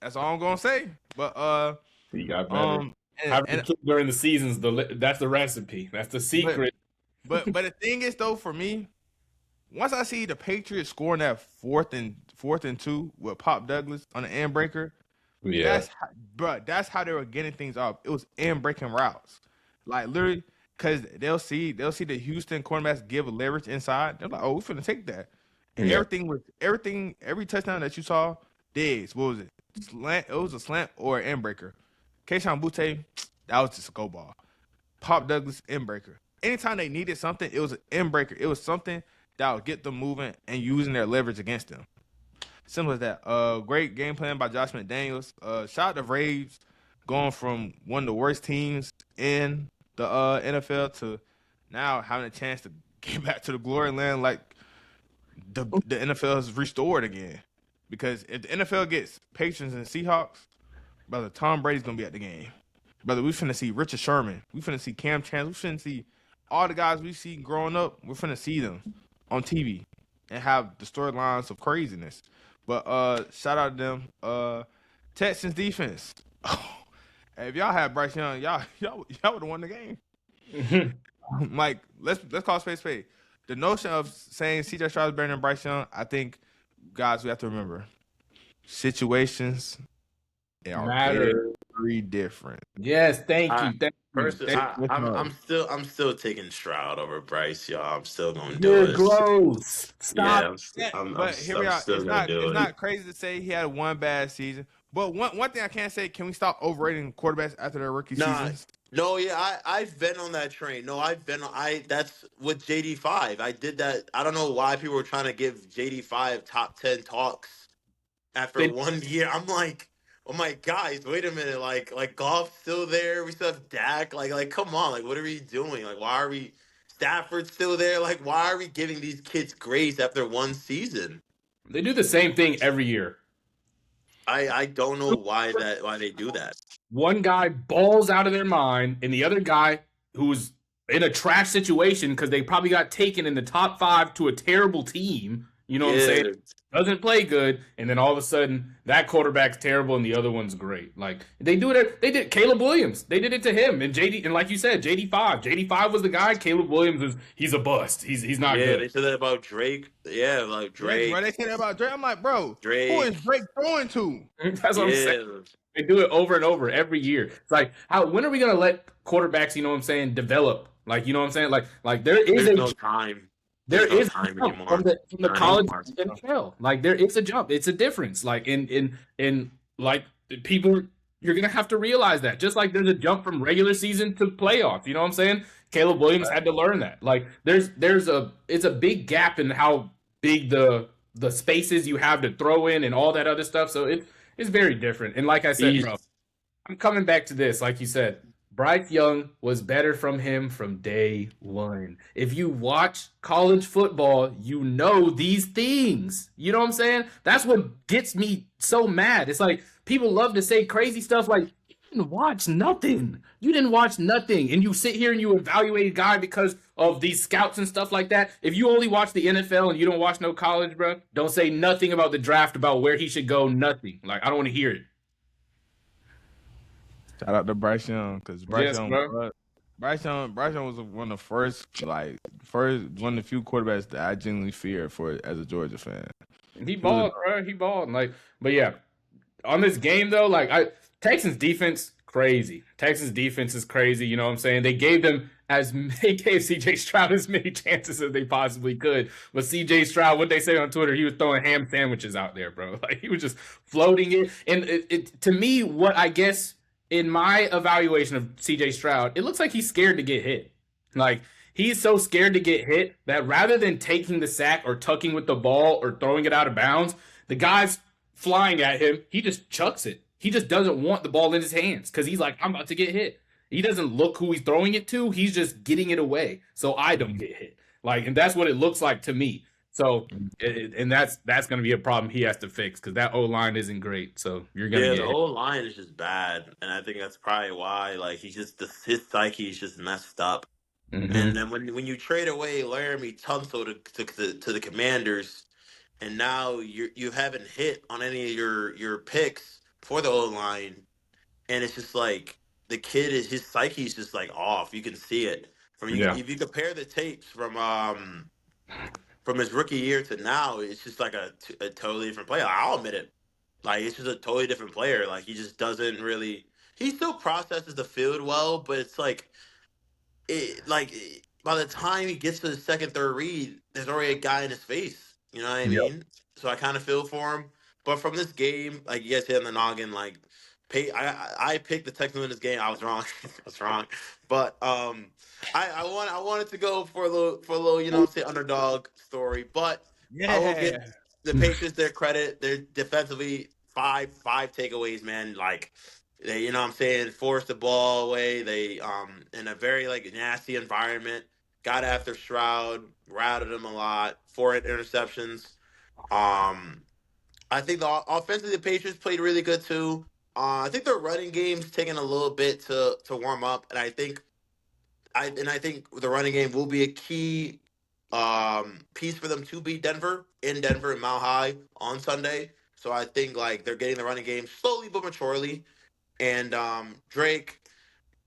That's all I'm gonna say. But He got better. um, Having a and kid during the seasons, that's the recipe. That's the but secret. but the thing is though, for me, once I see the Patriots scoring that fourth and 2 with Pop Douglas on the end breaker, Yeah. that's how they were getting things off. It was end breaking routes, like literally, because they'll see the Houston cornerbacks give leverage inside. They're like, oh, we're finna take that, and Yeah. every touchdown that you saw, Diggs, what was it? Slant. It was a slant or an end breaker. Keyshawn Butte, that was just a go ball. Pop Douglas end breaker. Anytime they needed something, it was an end breaker. It was something that would get them moving and using their leverage against them. Simple as that. Great game plan by Josh McDaniels. Shout out to Braves going from one of the worst teams in the NFL to now having a chance to get back to the glory land like the NFL is restored again. Because if the NFL gets Patriots and Seahawks, brother, Tom Brady's gonna be at the game. Brother, we finna see Richard Sherman. We finna see Cam Chancellor. We finna see all the guys we see growing up. We're finna see them on TV and have the storylines of craziness. But shout out to them. Texans defense. Hey, if y'all had Bryce Young, y'all would have won the game. Like let's call space spade. The notion of saying CJ Stroud is better than Bryce Young, I think, guys, we have to remember situations are Matter. very different. Yes. Thank I you. Thank you. personally, I'm still taking Stroud over Bryce, y'all. I'm still gonna do You're it. gross. Stop. Yeah, Yeah, but here we I'm are. still gonna do It's it. not crazy to say he had one bad season. But one thing I can't say, can we stop overrating quarterbacks after their rookie Nah, seasons? No, yeah, I've been on that train. No, that's with JD5. I did that. I don't know why people were trying to give JD5 top 10 talks after They 1 year. I'm like, oh my guys, wait a minute. Like Goff's still there. We still have Dak. Like come on. Like what are we doing? Like why are we Stafford's still there? Like why are we giving these kids grace after one season? they do the same thing every year. I don't know why they do that. One guy balls out of their mind, and the other guy who's in a trash situation because they probably got taken in the top 5 to a terrible team. You know what I'm saying? Yeah. Doesn't play good, and then all of a sudden that quarterback's terrible and the other one's great. Like they do it. They did Caleb Williams. They did it to him and JD. And like you said, JD5. JD5 was the guy. Caleb Williams he's a bust. He's not Yeah, good. they said that about Drake. Yeah, like Yeah, Drake. bro, they said that about Drake. I'm like, bro, who is Drake. Drake throwing to? That's what I'm saying. Yeah. They do it over and over every year. It's like, how? When are we gonna let quarterbacks, you know what I'm saying, develop? Like, you know what I'm saying? Like there is There's a no time. there There's no is time a jump anymore. from the Not college anymore. to the NFL. Like there is a jump. It's a difference. Like in like people, you're gonna have to realize that. Just like there's a jump from regular season to playoffs. You know what I'm saying? Caleb Williams had to learn that. Like it's a big gap in how big the spaces you have to throw in and all that other stuff. So it's very different. And like I said, bro, He's I'm coming back to this. Like you said, Bryce Young was better from him from day one. If you watch college football, you know these things. You know what I'm saying? That's what gets me so mad. It's like people love to say crazy stuff like, you didn't watch nothing. You didn't watch nothing. And you sit here and you evaluate a guy because of these scouts and stuff like that. If you only watch the NFL and you don't watch no college, bro, don't say nothing about the draft, about where he should go, nothing. Like, I don't want to hear it. Shout out to Bryce Young because Yes, bro. Bryce Young was one of the first one of the few quarterbacks that I genuinely feared for as a Georgia fan. He He was a balled, bro. He balled. Like, but yeah, on this game though, like Texans defense crazy. Texans defense is crazy. You know what I'm saying? They gave CJ Stroud as many chances as they possibly could. But CJ Stroud, what they say on Twitter, he was throwing ham sandwiches out there, bro. Like he was just floating it. And it to me, what I guess in my evaluation of CJ Stroud, it looks like he's scared to get hit. Like he's so scared to get hit that rather than taking the sack or tucking with the ball or throwing it out of bounds, the guy's flying at him. He just chucks it. He just doesn't want the ball in his hands because he's like, I'm about to get hit. He doesn't look who he's throwing it to. He's just getting it away so I don't get hit. Like, and that's what it looks like to me. So, and that's going to be a problem he has to fix because that O line isn't great. So you're going to yeah, get the hit. whole line is just bad, and I think that's probably why. Like his psyche is just messed up. And Mm-hmm. then when you trade away Laramie Tunsil to the Commanders, and now you haven't hit on any of your picks for the O line, and it's just like the kid is his psyche is just like off. You can see it Yeah. if you compare the tapes from his rookie year to now, it's just like a totally different player. I'll admit it. Like it's just a totally different player. Like he just doesn't really. He still processes the field well, but it's like by the time he gets to the second, third read, there's already a guy in his face. You know what I Yep. mean? So I kind of feel for him. But from this game, like you guys hit on the noggin, like I picked the Texans in this game. I was wrong. I was wrong. But I wanted to go for a little you know what I'm saying underdog story. But I will give Yeah. the Patriots their credit. They're defensively five takeaways, man. Like they, you know what I'm saying, forced the ball away. They in a very like nasty environment, got after Stroud, routed him a lot, 4 interceptions. Um I think offensively the Patriots played really good too. I think their running game's taking a little bit to warm up, and I think the running game will be a key piece for them to beat Denver in Denver and Mile High on Sunday. So I think like they're getting the running game slowly but maturely. And Drake,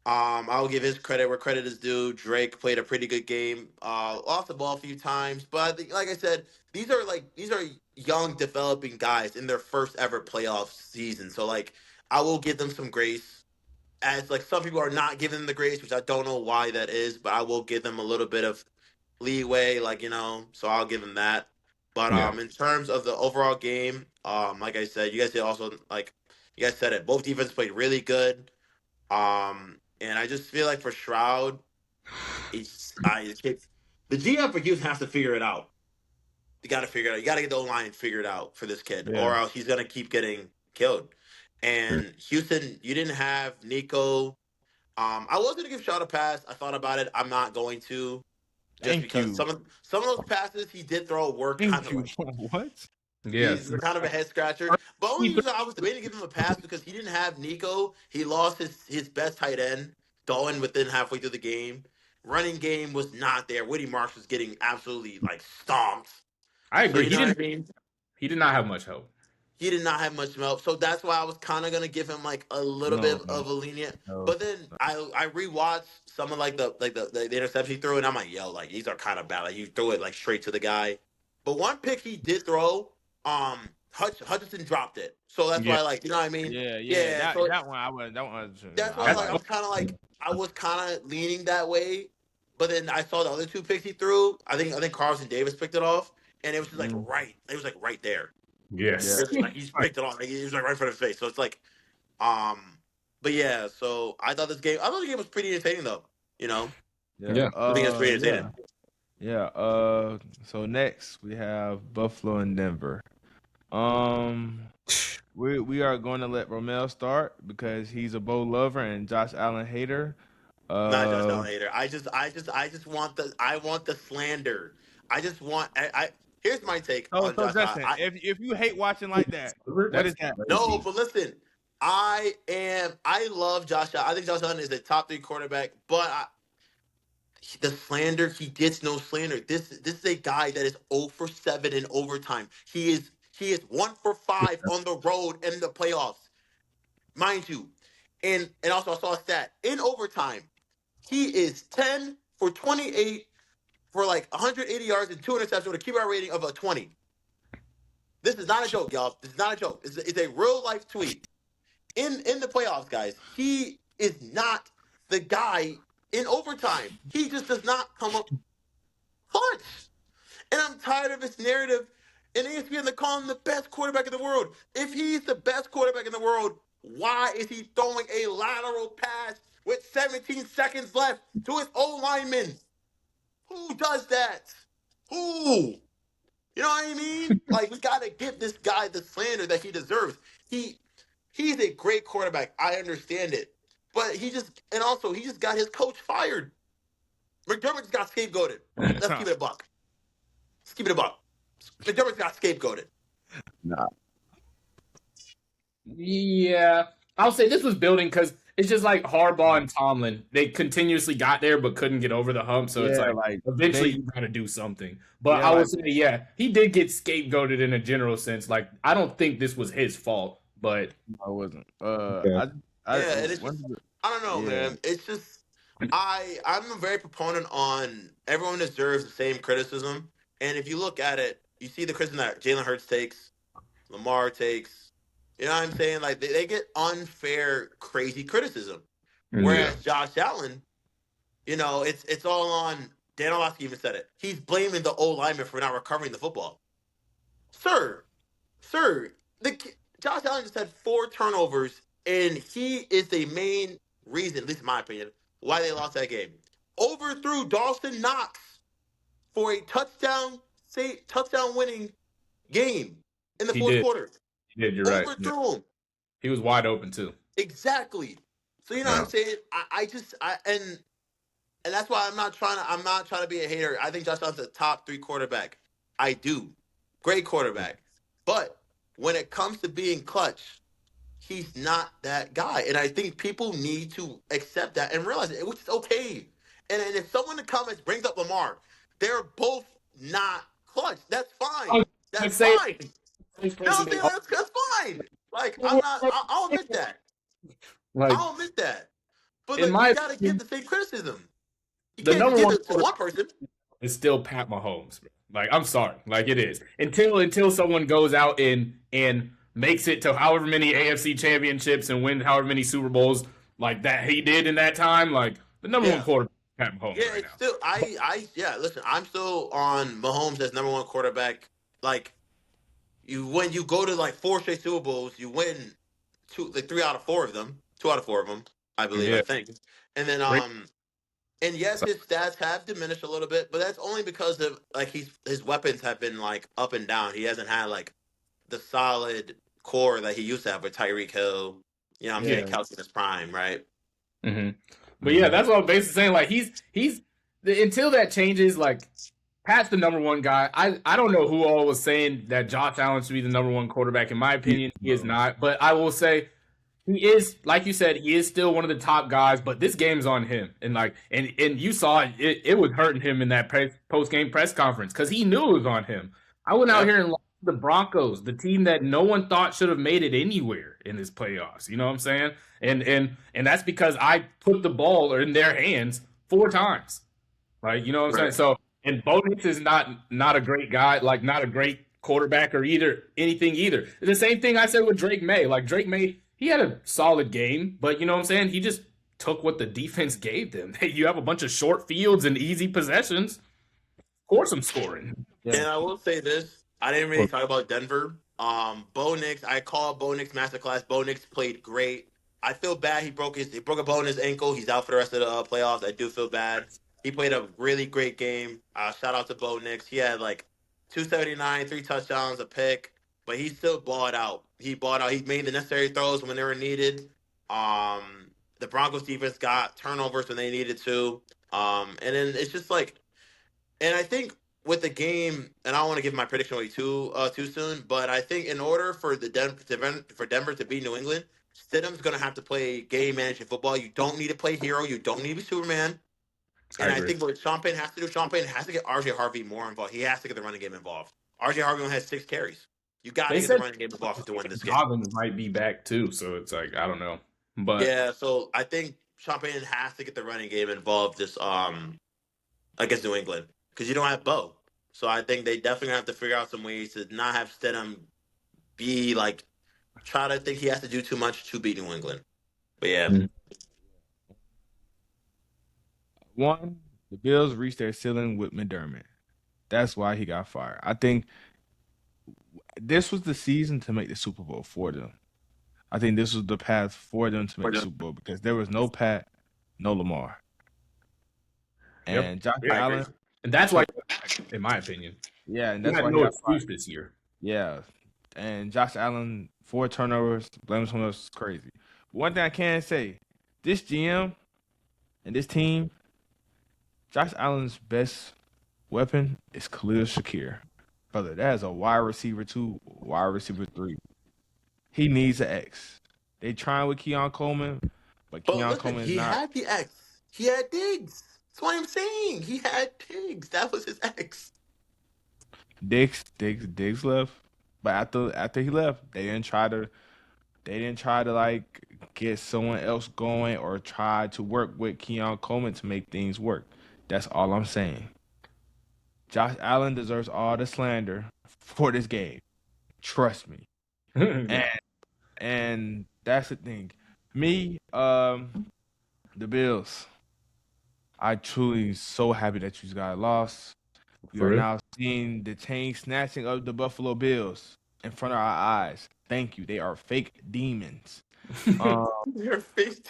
I'll give his credit where credit is due. Drake played a pretty good game. Lost the ball a few times, but I think, like I said, these are young developing guys in their first ever playoff season. So like I will give them some grace. As like some people are not giving them the grace, which I don't know why that is, but I will give them a little bit of leeway, like so I'll give them that. But Yeah. in terms of the overall game, like I said, you guys said also like you guys said it. Both defenses played really good. Um, And I just feel like for Shroud, the GM for Houston has to figure it out. You got to figure it out. You got to get the O-line figured out for this kid, Yeah. or else he's gonna keep getting killed. And Houston, you didn't have Nico. I was gonna give Shroud a pass. I thought about it. I'm not going to, just Thank because you. some of those passes he did throw were kind Thank of you. like What? these Yes. were kind of a head scratcher. But only reason I was debating to give him a pass because he didn't have Nico. He lost his best tight end, Dolan, within halfway through the game. Running game was not there. Whitty Marsh was getting absolutely like stomped. I So agree. you know what I mean? He did not have much help. He did not have much help. So that's why I was kind of gonna give him like a little No, bit of a lenient. no. But then I rewatched some of like the interception he threw, and I'm like, yo, like these are kind of bad. Like you threw it like straight to the guy. But one pick he did throw, Hutchinson dropped it. So that's Yeah. why, like, you know what I mean? Yeah. Yeah. That So that one I was that's why That's like I was kind of leaning that way. But then I saw the other two picks he threw. I think Carlson Davis picked it off, and it was just like right. It was like right there. yes. Like he's picked it off. Like, he was like right in front of his face. So it's like, um, but yeah. So I thought the game was pretty entertaining though. You know, Yeah. I think it's pretty entertaining. Yeah. So next we have Buffalo and Denver. Um, we are going to let Romell start because he's a Bo lover and Josh Allen hater. Not Josh Uh, Allen hater. I just want the slander. I just want. Here's my take so on so Josh Allen. Justin, if you hate watching like that, what That's is that? No, crazy. but listen, I love Josh Allen. I think Josh Allen is a top 3 quarterback, but the slander, he gets no slander. This is a guy that is 0 for 7 in overtime. He is 1 for 5 on the road in the playoffs, mind you. And also I saw a stat in overtime. He is 10 for 28 for like 180 yards and 2 interceptions with a QBR rating of a 20. This is not a joke, y'all. This is not a joke. It's a real life tweet. In the playoffs, guys, he is not the guy in overtime. He just does not come up clutch. And I'm tired of this narrative. And ESPN, they call him the best quarterback in the world. If he's the best quarterback in the world, why is he throwing a lateral pass with 17 seconds left to his own lineman? Who does that? Who? You know what I mean? Like, we got to give this guy the slander that he deserves. He's a great quarterback. I understand it. But he just got his coach fired. McDermott just got scapegoated. Let's keep it a buck. Let's keep it a buck. McDermott got scapegoated. Nah. Yeah. I'll say this was building because it's just like Harbaugh and Tomlin. They continuously got there but couldn't get over the hump. So it's Yeah, like like eventually they you got to do something. But yeah I would like say, yeah, he did get scapegoated in a general sense. Like, I don't think this was his fault, but I wasn't. yeah. Yeah, and it's when just did I don't know, yeah. man. It's just I'm a very proponent on everyone deserves the same criticism. And if you look at it, you see the criticism that Jalen Hurts takes, Lamar takes. You know what I'm saying? Like they get unfair, crazy criticism. Yeah. Whereas Josh Allen, it's all on. Dan Orlovsky even said it. He's blaming the O lineman for not recovering the football. Sir, sir, Josh Allen just had 4 turnovers, and he is the main reason, at least in my opinion, why they lost that game. Overthrew Dawson Knox for a touchdown winning game in the He fourth did. quarter. He did. You're right. Yeah. Overthrew him. He was wide open too. Exactly. So you know what Yeah. I'm saying? And that's why I'm not trying to be a hater. I think Josh Allen's a top 3 quarterback. I do. Great quarterback. But when it comes to being clutch, he's not that guy. And I think people need to accept that and realize it, which is okay. And if someone in the comments brings up Lamar, they're both not clutch. That's fine. I'd That's say fine. No, that's fine. Like, I'll admit that. like I'll admit that. But in like, you my gotta give opinion, the same criticism. You the can't just number give one it to one person. is still Pat Mahomes. Like, I'm sorry, like it is until someone goes out and makes it to however many AFC championships and wins however many Super Bowls like that he did in that time. Like the number one Yeah. quarterback, is Pat Mahomes, Yeah, right it's now. still yeah, listen, I'm still on Mahomes as number 1 quarterback. Like when you go to like 4 straight Super Bowls, you win 3 out of 4 of them. 2 out of 4 of them. I believe. I Yeah. think. And then Great. and yes, his stats have diminished a little bit, but that's only because of like his weapons have been like up and down. He hasn't had like the solid core that he used to have with Tyreek Hill. You know what I'm saying? Yeah. Kelsey in his prime, right? hmm But yeah, Mhm. that's what I'm basically saying. Like until that changes, like Pat's the number one guy. I don't know who all was saying that Josh Allen should be the number one quarterback. In my Yeah, opinion, he is bro. not. But I will say he is, like you said, he is still one of the top guys. But this game's on him, and and you saw it was hurting him in that post game press conference because he knew it was on him. I went out Yep. here and lost the Broncos, the team that no one thought should have made it anywhere in this playoffs. You know what I'm saying? And that's because I put the ball in their hands 4 times. Like, you know what I'm saying? Right. So, and Bo Nix is not a great guy, like not a great quarterback or anything either. The same thing I said with Drake May. Like Drake May, he had a solid game, but you know what I'm saying? He just took what the defense gave them. Hey, you have a bunch of short fields and easy possessions. Of course I'm scoring. And Yeah. I will say this: I didn't really talk about Denver. Bo Nix, I call Bo Nix masterclass. Bo Nix played great. I feel bad he broke a bone in his ankle. He's out for the rest of the playoffs. I do feel bad. He played a really great game. Shout out to Bo Nix. He had like 279, 3 touchdowns, a pick, but he still balled out. He balled out. He made the necessary throws when they were needed. The Broncos defense got turnovers when they needed to. And then it's just like, and I think with the game, and I don't want to give my prediction away too soon, but I think in order for Denver to beat New England, Stidham's going to have to play game management football. You don't need to play hero. You don't need to be Superman. I And I agree. think what Sean Payton has to do, Sean Payton has to get RJ Harvey more involved. He has to get the running game involved. RJ Harvey only has 6 carries. You got to They get the said running game involved to win this game. Dobbins might be back too, so it's like I don't know. But Yeah, so I think Sean Payton has to get the running game involved this against New England because you don't have Bo. So I think they definitely have to figure out some ways to not have Stidham be like try to think he has to do too much to beat New England. But yeah, One, the Bills reached their ceiling with McDermott. That's why he got fired. I think this was the season to make the Super Bowl for them. I think this was the path for them to make the Super Bowl because there was no Pat, no Lamar. yep, And Josh I agree. Allen, and that's why, in my opinion, yeah, and he that's had why he no got fired. excuse this year. Yeah. And Josh Allen, 4 turnovers, blame someone else is crazy. One thing I can say, this GM and this team, Josh Allen's best weapon is Khalil Shakir. Brother, that is a wide receiver 2, wide receiver 3. He needs an X. They trying with Keon Coleman, but But Keon listen, Coleman is he not. had the X. He had Diggs. That's what I'm saying. He had Diggs. That was his X. Diggs left. But after he left, they didn't try to like get someone else going or try to work with Keon Coleman to make things work. That's all I'm saying. Josh Allen deserves all the slander for this game. Trust me. And and that's the thing. Me, the Bills. I truly so happy that you guys lost. We For are real? now seeing the chain snatching of the Buffalo Bills in front of our eyes. Thank you. They are fake demons. Um, Your face.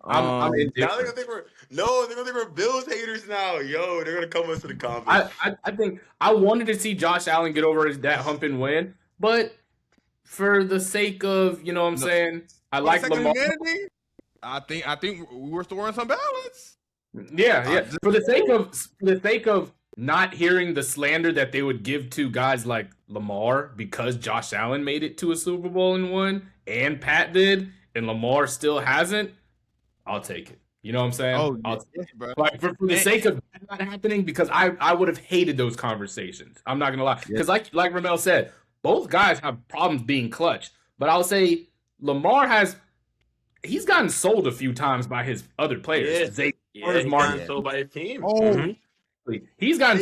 I'm um, Now they're indifferent. gonna think they're gonna think we're Bills haters now. Yo, they're gonna come us to the I, comments. I I think I wanted to see Josh Allen get over that hump and win, but for the sake of you know what I'm no, saying, I for the like sake of Lamar. humanity, I think we were storing some balance. Yeah, I'm yeah. just For the sake of not hearing the slander that they would give to guys like Lamar because Josh Allen made it to a Super Bowl and won, and Pat did, and Lamar still hasn't, I'll take it. You know what I'm saying? oh yeah, yes, bro. Like for the And, sake of that not happening, because I would have hated those conversations. I'm not gonna lie, yes, because like Romell said, both guys have problems being clutch. But I'll say Lamar he's gotten sold a few times by his other players. Yeah, Zay yeah, he got Martin. yeah. sold by his team. Oh, He's gotten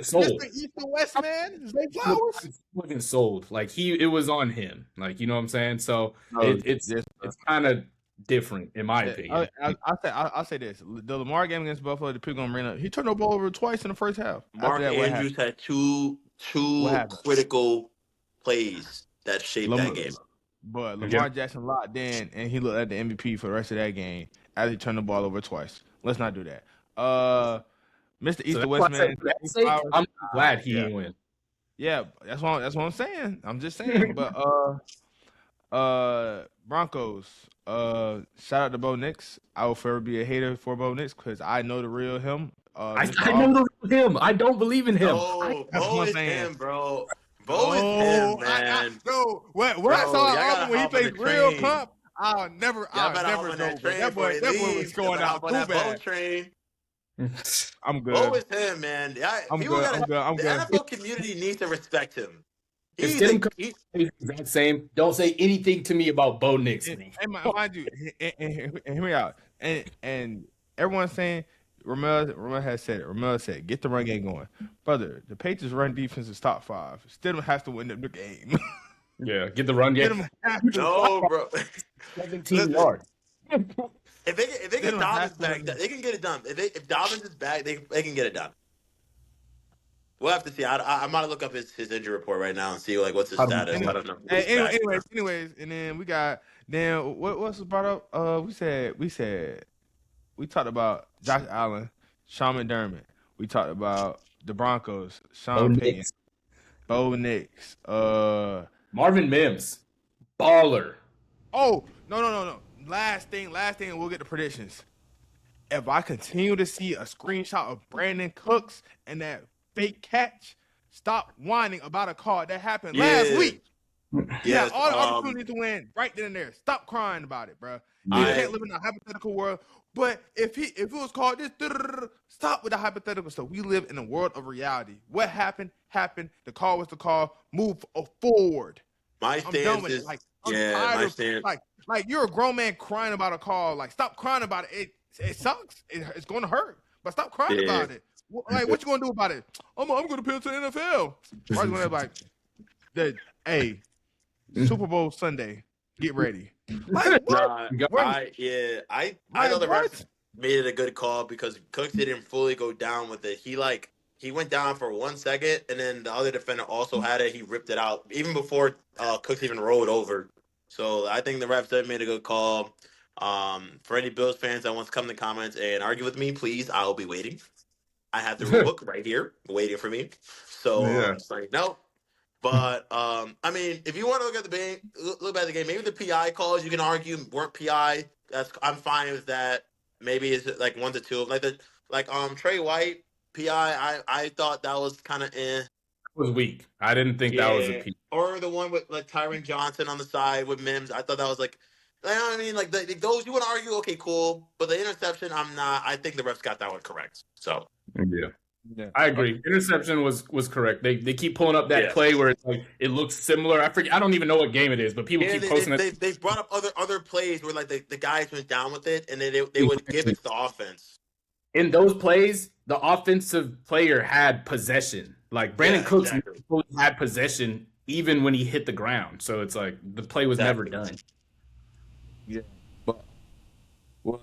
sold. Mr. East and West, man. Zay He Flowers. wasn't sold. Like it was on him. Like you know what I'm saying. So No, it's yes, bro. it's kind of different in my Yeah, opinion. I'll say this: the Lamar game against Buffalo, the people gonna bring up. He turned the ball over twice in the first half. After Mark that, what happened? Andrews had What two happened? critical plays that shaped that Lam- game. But Yeah. Lamar Jackson locked in, and he looked at the MVP for the rest of that game as he turned the ball over twice. Let's not do that. Mr. So East that's and why West I said man, for that sake, I'm glad he yeah, ain't win. yeah. That's what I'm saying. I'm just saying. But Broncos. Shout out to Bo Nix. I will forever be a hater for Bo Nix because I know the real him. Mr. I know Auburn. the real him. I don't believe in him. No, That's Bo what I'm is saying. him, bro. Bo is him, No, man. no. When I Bro, saw y'all gotta Auburn when he hop on the played real train. comp, I'll never Y'all better hop on that know. But train before he that boy was leaves. Y'all going better hop out on too that Bo bad. train. I'm Bo good. is him, man. Yeah, I'm people good. gotta. I'm good. I'm The good. NFL community needs to respect him. If He's Stidham a comes he's the exact same, don't say anything to me about Bo Nix, And, bro. mind you, and hear me out. And everyone's saying Romell has said it. Romell said, "Get the run game going, brother." The Patriots' run defense is top 5. Stidham has to win the game. Yeah, get the run game. Stidham has to. no, bro. 17 Listen, yards. if they get Stidham has Dobbins to back, win. they can get it done. If Dobbins is back, they can get it done. We'll have to see. I'm gonna look up his injury report right now and see like what's his How do we status. call I it? don't know if Hey, he's back. anyways, and then we got what's brought up? We talked about Josh Allen, Sean McDermott. We talked about the Broncos, Bo Sean Payton, Nix. Bo Nix. Marvin Mims. Baller. Oh, no. Last thing, and we'll get the predictions. If I continue to see a screenshot of Brandon Cooks and that fake catch, stop whining about a call that happened last Yeah. week. You had Yes. all the opportunity to win right then and there. Stop crying about it, bro. We Yeah. can't live in a hypothetical world. But if it was called this, stop with the hypothetical stuff. We live in a world of reality. What happened, happened. The call was the call. Move forward. My I'm done stance with it. is Like I'm yeah. tired My of stance. like you're a grown man crying about a call. Like stop crying about it. It sucks. It's going to hurt. But stop crying Yeah. about it. Like what you going to do about it? I'm going to appeal to the NFL. Right when they're like, hey, Super Bowl Sunday. Get ready. Like what? Nah, What? I Like thought the refs what? made it a good call because Cooks didn't fully go down with it. He went down for 1 second, and then the other defender also had it. He ripped it out even before Cooks even rolled over. So I think the refs did made a good call. For any Bills fans that wants to come in the comments and argue with me, please, I will be waiting. I have the rule book right here waiting for me. So Yeah. it's like no. But I mean, if you want to look at the game, look at the game. Maybe the PI calls you can argue weren't PI. I'm fine with that. Maybe it's like 1 to 2 like Trey White PI. I thought that was kind of Was weak. I didn't think that was a yeah. piece. Or the one with like Tyron Johnson on the side with Mims. I thought that was like, you know what I mean? Like those you want to argue, okay, cool. But the interception, I'm not. I think the refs got that one correct. So Yeah. Yeah. I agree. Interception was correct. They keep pulling up that yeah. play where it's like it looks similar. I forget. I don't even know what game it is, but people Yeah, keep posting it. they brought up other plays where like the guys went down with it, and then they would give it to the offense. In those plays, the offensive player had possession. Like Brandon Yeah, Cooks exactly. had possession even when he hit the ground. So it's like the play was never done. Yeah. But well,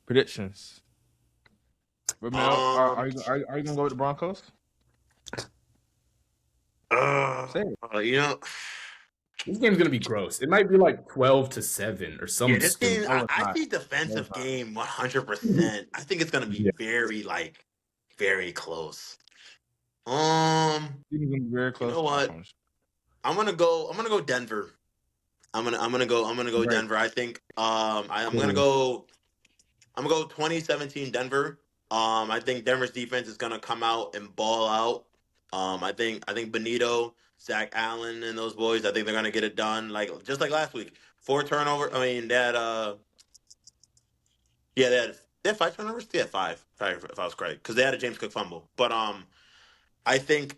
predictions. Romell, are you gonna go with the Broncos? Say it. You know, This game's gonna be gross. It might be like 12-7 or yeah, something this game stupid. No, it's I not. see No, defensive it's not. game 100%. I think it's gonna be Yeah. very close. It's gonna be very You close. know I what? promise. I'm gonna go Denver. I'm gonna go Right. Denver. I think I'm gonna Yeah. go 2017 Denver. I think Denver's defense is gonna come out and ball out. I think Benito, Zach Allen, and those boys. I think they're gonna get it done. Like just like last week, 4 turnover. I mean, they had 5 turnovers. They had five, if I was correct, because they had a James Cook fumble. But I think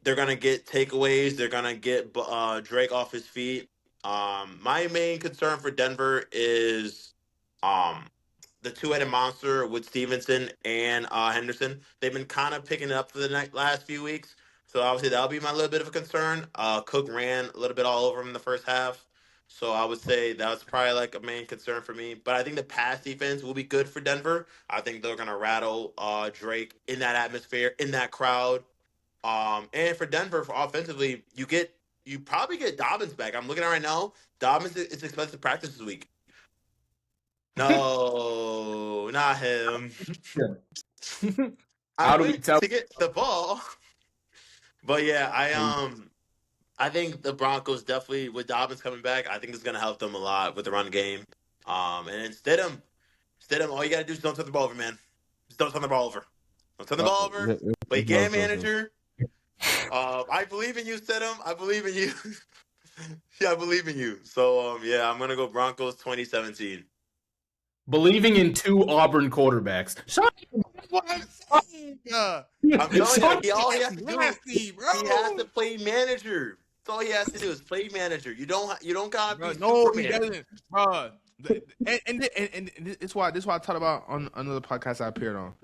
they're gonna get takeaways. They're gonna get Drake off his feet. My main concern for Denver is um the two-headed monster with Stevenson and Henderson. They've been kind of picking it up for the last few weeks, so obviously that'll be my little bit of a concern. Cook ran a little bit all over him in the first half, so I would say that's probably like a main concern for me. But I think the pass defense will be good for Denver. I think they're gonna rattle Drake in that atmosphere, in that crowd. And for Denver, for offensively, you probably get Dobbins back. I'm looking at it right now. Dobbins is expected to practice this week. No, not him. How I do we went tell? to get the ball, but yeah, I think the Broncos definitely with Dobbins coming back, I think it's gonna help them a lot with the run game. And instead of all you gotta do is don't turn the ball over, man. Just don't turn the ball over. Don't turn the ball over. Play game manager. I believe in you, Stidham. I believe in you. Yeah, I believe in you. So yeah, I'm gonna go Broncos 2017. Believing in two Auburn quarterbacks. Sean, What I'm saying, I'm telling Sean- you, all he has to do is nasty, bro. he has to play manager. That's all he has to do is play manager. You don't gotta Bro, be no, he Superman. doesn't, bro. And it's why this is why I talked about on another podcast I appeared on,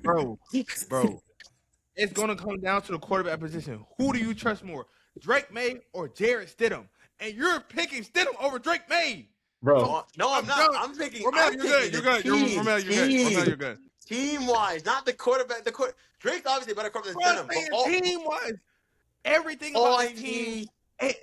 bro. It's gonna come down to the quarterback position. Who do you trust more, Drake May or Jarrett Stidham? And you're picking Stidham over Drake May. bro. Oh, no, I'm not. done. I'm taking. Romell, I'm you're taking good. You're the good. You're team. Romell, you're good. Romell, you're good. Team wise, not the quarterback. Drake's obviously a better quarterback than Bro, Stidham. But team wise, everything all about I this team. need,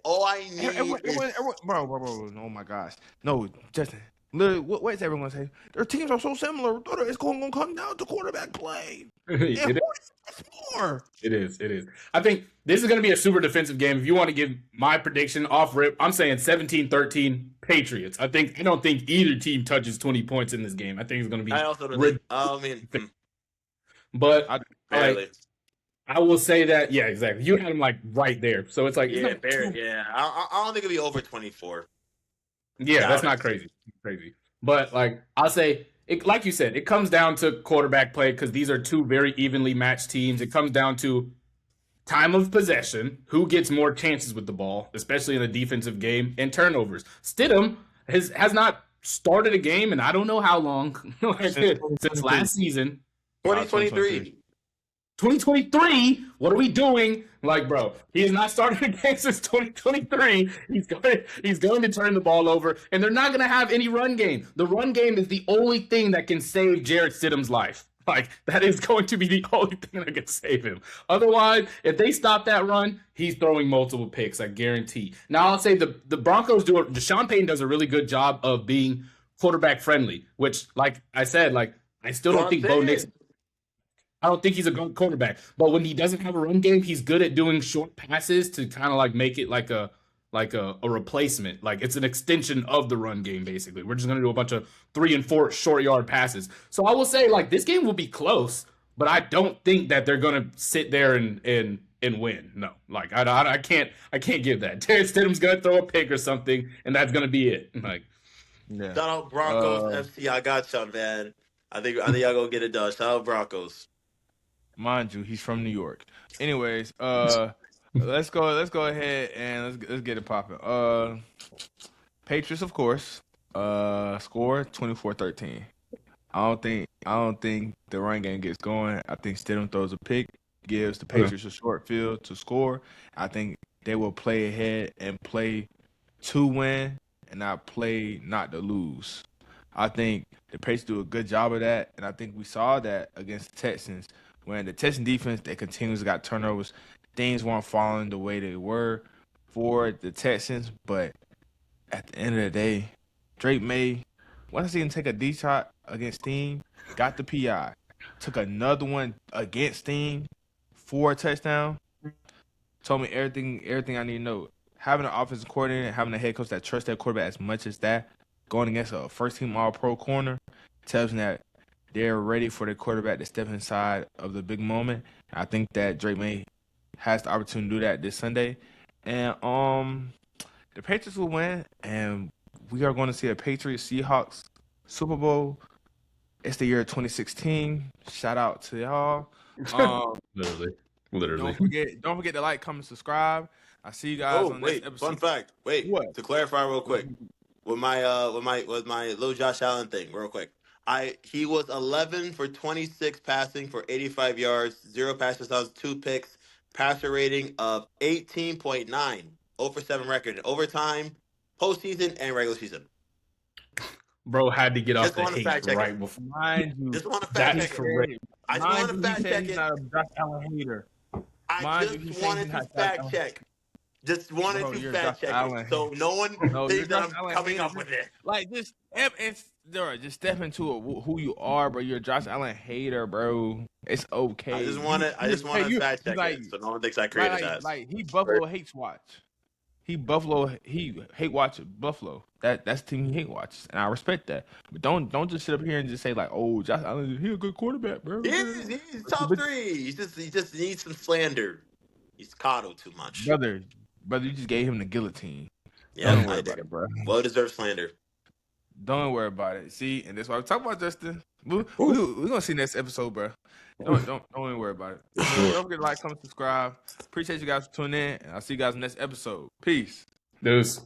all I need Everyone, is bro, oh my gosh, no, Justin. Literally, what is everyone gonna say? Their teams are so similar. It's going to come down to quarterback play. And It who's more? It is. I think this is going to be a super defensive game. If you want to give my prediction off rip, I'm saying 17-13 Patriots. I don't think either team touches 20 points in this game. I think it's going to be. I also don't. I mean, but barely. I will say that, yeah, exactly. You had them like right there, so it's like Yeah, barely. Yeah, I don't think it'll be over 24. Yeah, that's not crazy. But like I'll say, like you said, it comes down to quarterback play because these are two very evenly matched teams. It comes down to time of possession, who gets more chances with the ball, especially in a defensive game, and turnovers. Stidham has not started a game, and I don't know how long since last season. 2023. 2023, what are we doing? Like, bro, he has not started a game since 2023. He's going to turn the ball over, and they're not going to have any run game. The run game is the only thing that can save Jarrett Stidham's life. Like, that is going to be the only thing that can save him. Otherwise, if they stop that run, he's throwing multiple picks, I guarantee. Now, I'll say the Broncos Deshaun Payton does a really good job of being quarterback friendly, which, like I said, like, I still don't think Bo Nix. I don't think he's a good quarterback, but when he doesn't have a run game, he's good at doing short passes to kind of like make it like a replacement. Like it's an extension of the run game, basically. We're just gonna do a bunch of 3 and 4 short yard passes. So I will say like this game will be close, but I don't think that they're gonna sit there and win. No, like I can't give that. Jarrett Stidham's gonna throw a pick or something, and that's gonna be it. Like, yeah. Shout out Broncos FC. I got y'all, man. I think y'all gonna get it done. Shout out Broncos. Mind you, he's from New York. Anyways, let's go ahead and let's get it popping. Patriots, of course. Score 24-13. I don't think the run game gets going. I think Stidham throws a pick, gives the Patriots a short field to score. I think they will play ahead and play to win and not play not to lose. I think the Patriots do a good job of that, and I think we saw that against the Texans. When the Texans defense, they continuously got turnovers. Things weren't falling the way they were for the Texans. But at the end of the day, Drake May, once I see him take a deep shot against Steam, got the PI. Took another one against Steam for a touchdown. Told me everything I need to know. Having an offensive coordinator and having a head coach that trusts that quarterback as much as that, going against a first-team All-Pro corner, tells me that they're ready for the quarterback to step inside of the big moment. I think that Drake May has the opportunity to do that this Sunday. And the Patriots will win, and we are going to see a Patriots-Seahawks Super Bowl. It's the year 2016. Shout out to y'all. Literally. Don't forget to like, comment, subscribe. I see you guys on this episode. Fun fact. Wait, what? To clarify real quick. With my little Josh Allen thing, real quick. He was 11 for 26 passing for 85 yards, 0 pass touchdowns, 2 picks, passer rating of 18.9, 0 for 7 record in overtime, postseason, and regular season. Bro had to get off the hate right before. Just want to fact check it. I just want to fact check it. Josh Allen hater. I just wanted to fact check. Just wanted Bro, to you're fact Josh check it, Allen. so no one No, you're thinks that Josh I'm Allen coming hater. up with it. Like just step into who you are, bro. You're a Josh Allen hater, bro. It's okay. I just want to fact You check like it, so no one thinks I like created like that. like he Buffalo hates watch. He hate watch Buffalo. That's the team he hate watch, and I respect that. But don't just sit up here and just say like, oh, Josh Allen, he a good quarterback, bro. He's top three. He just needs some slander. He's coddled too much. Brother, you just gave him the guillotine. Don't Yep, even worry I about did. it, bro. Well deserved slander. Don't worry about it. See, and that's why we talk about Justin. We Oof. we gonna see next episode, bro. Oof. Don't even worry about it. For So sure. don't forget to like, comment, subscribe. Appreciate you guys for tuning in, and I'll see you guys in the next episode. Peace. Deuce.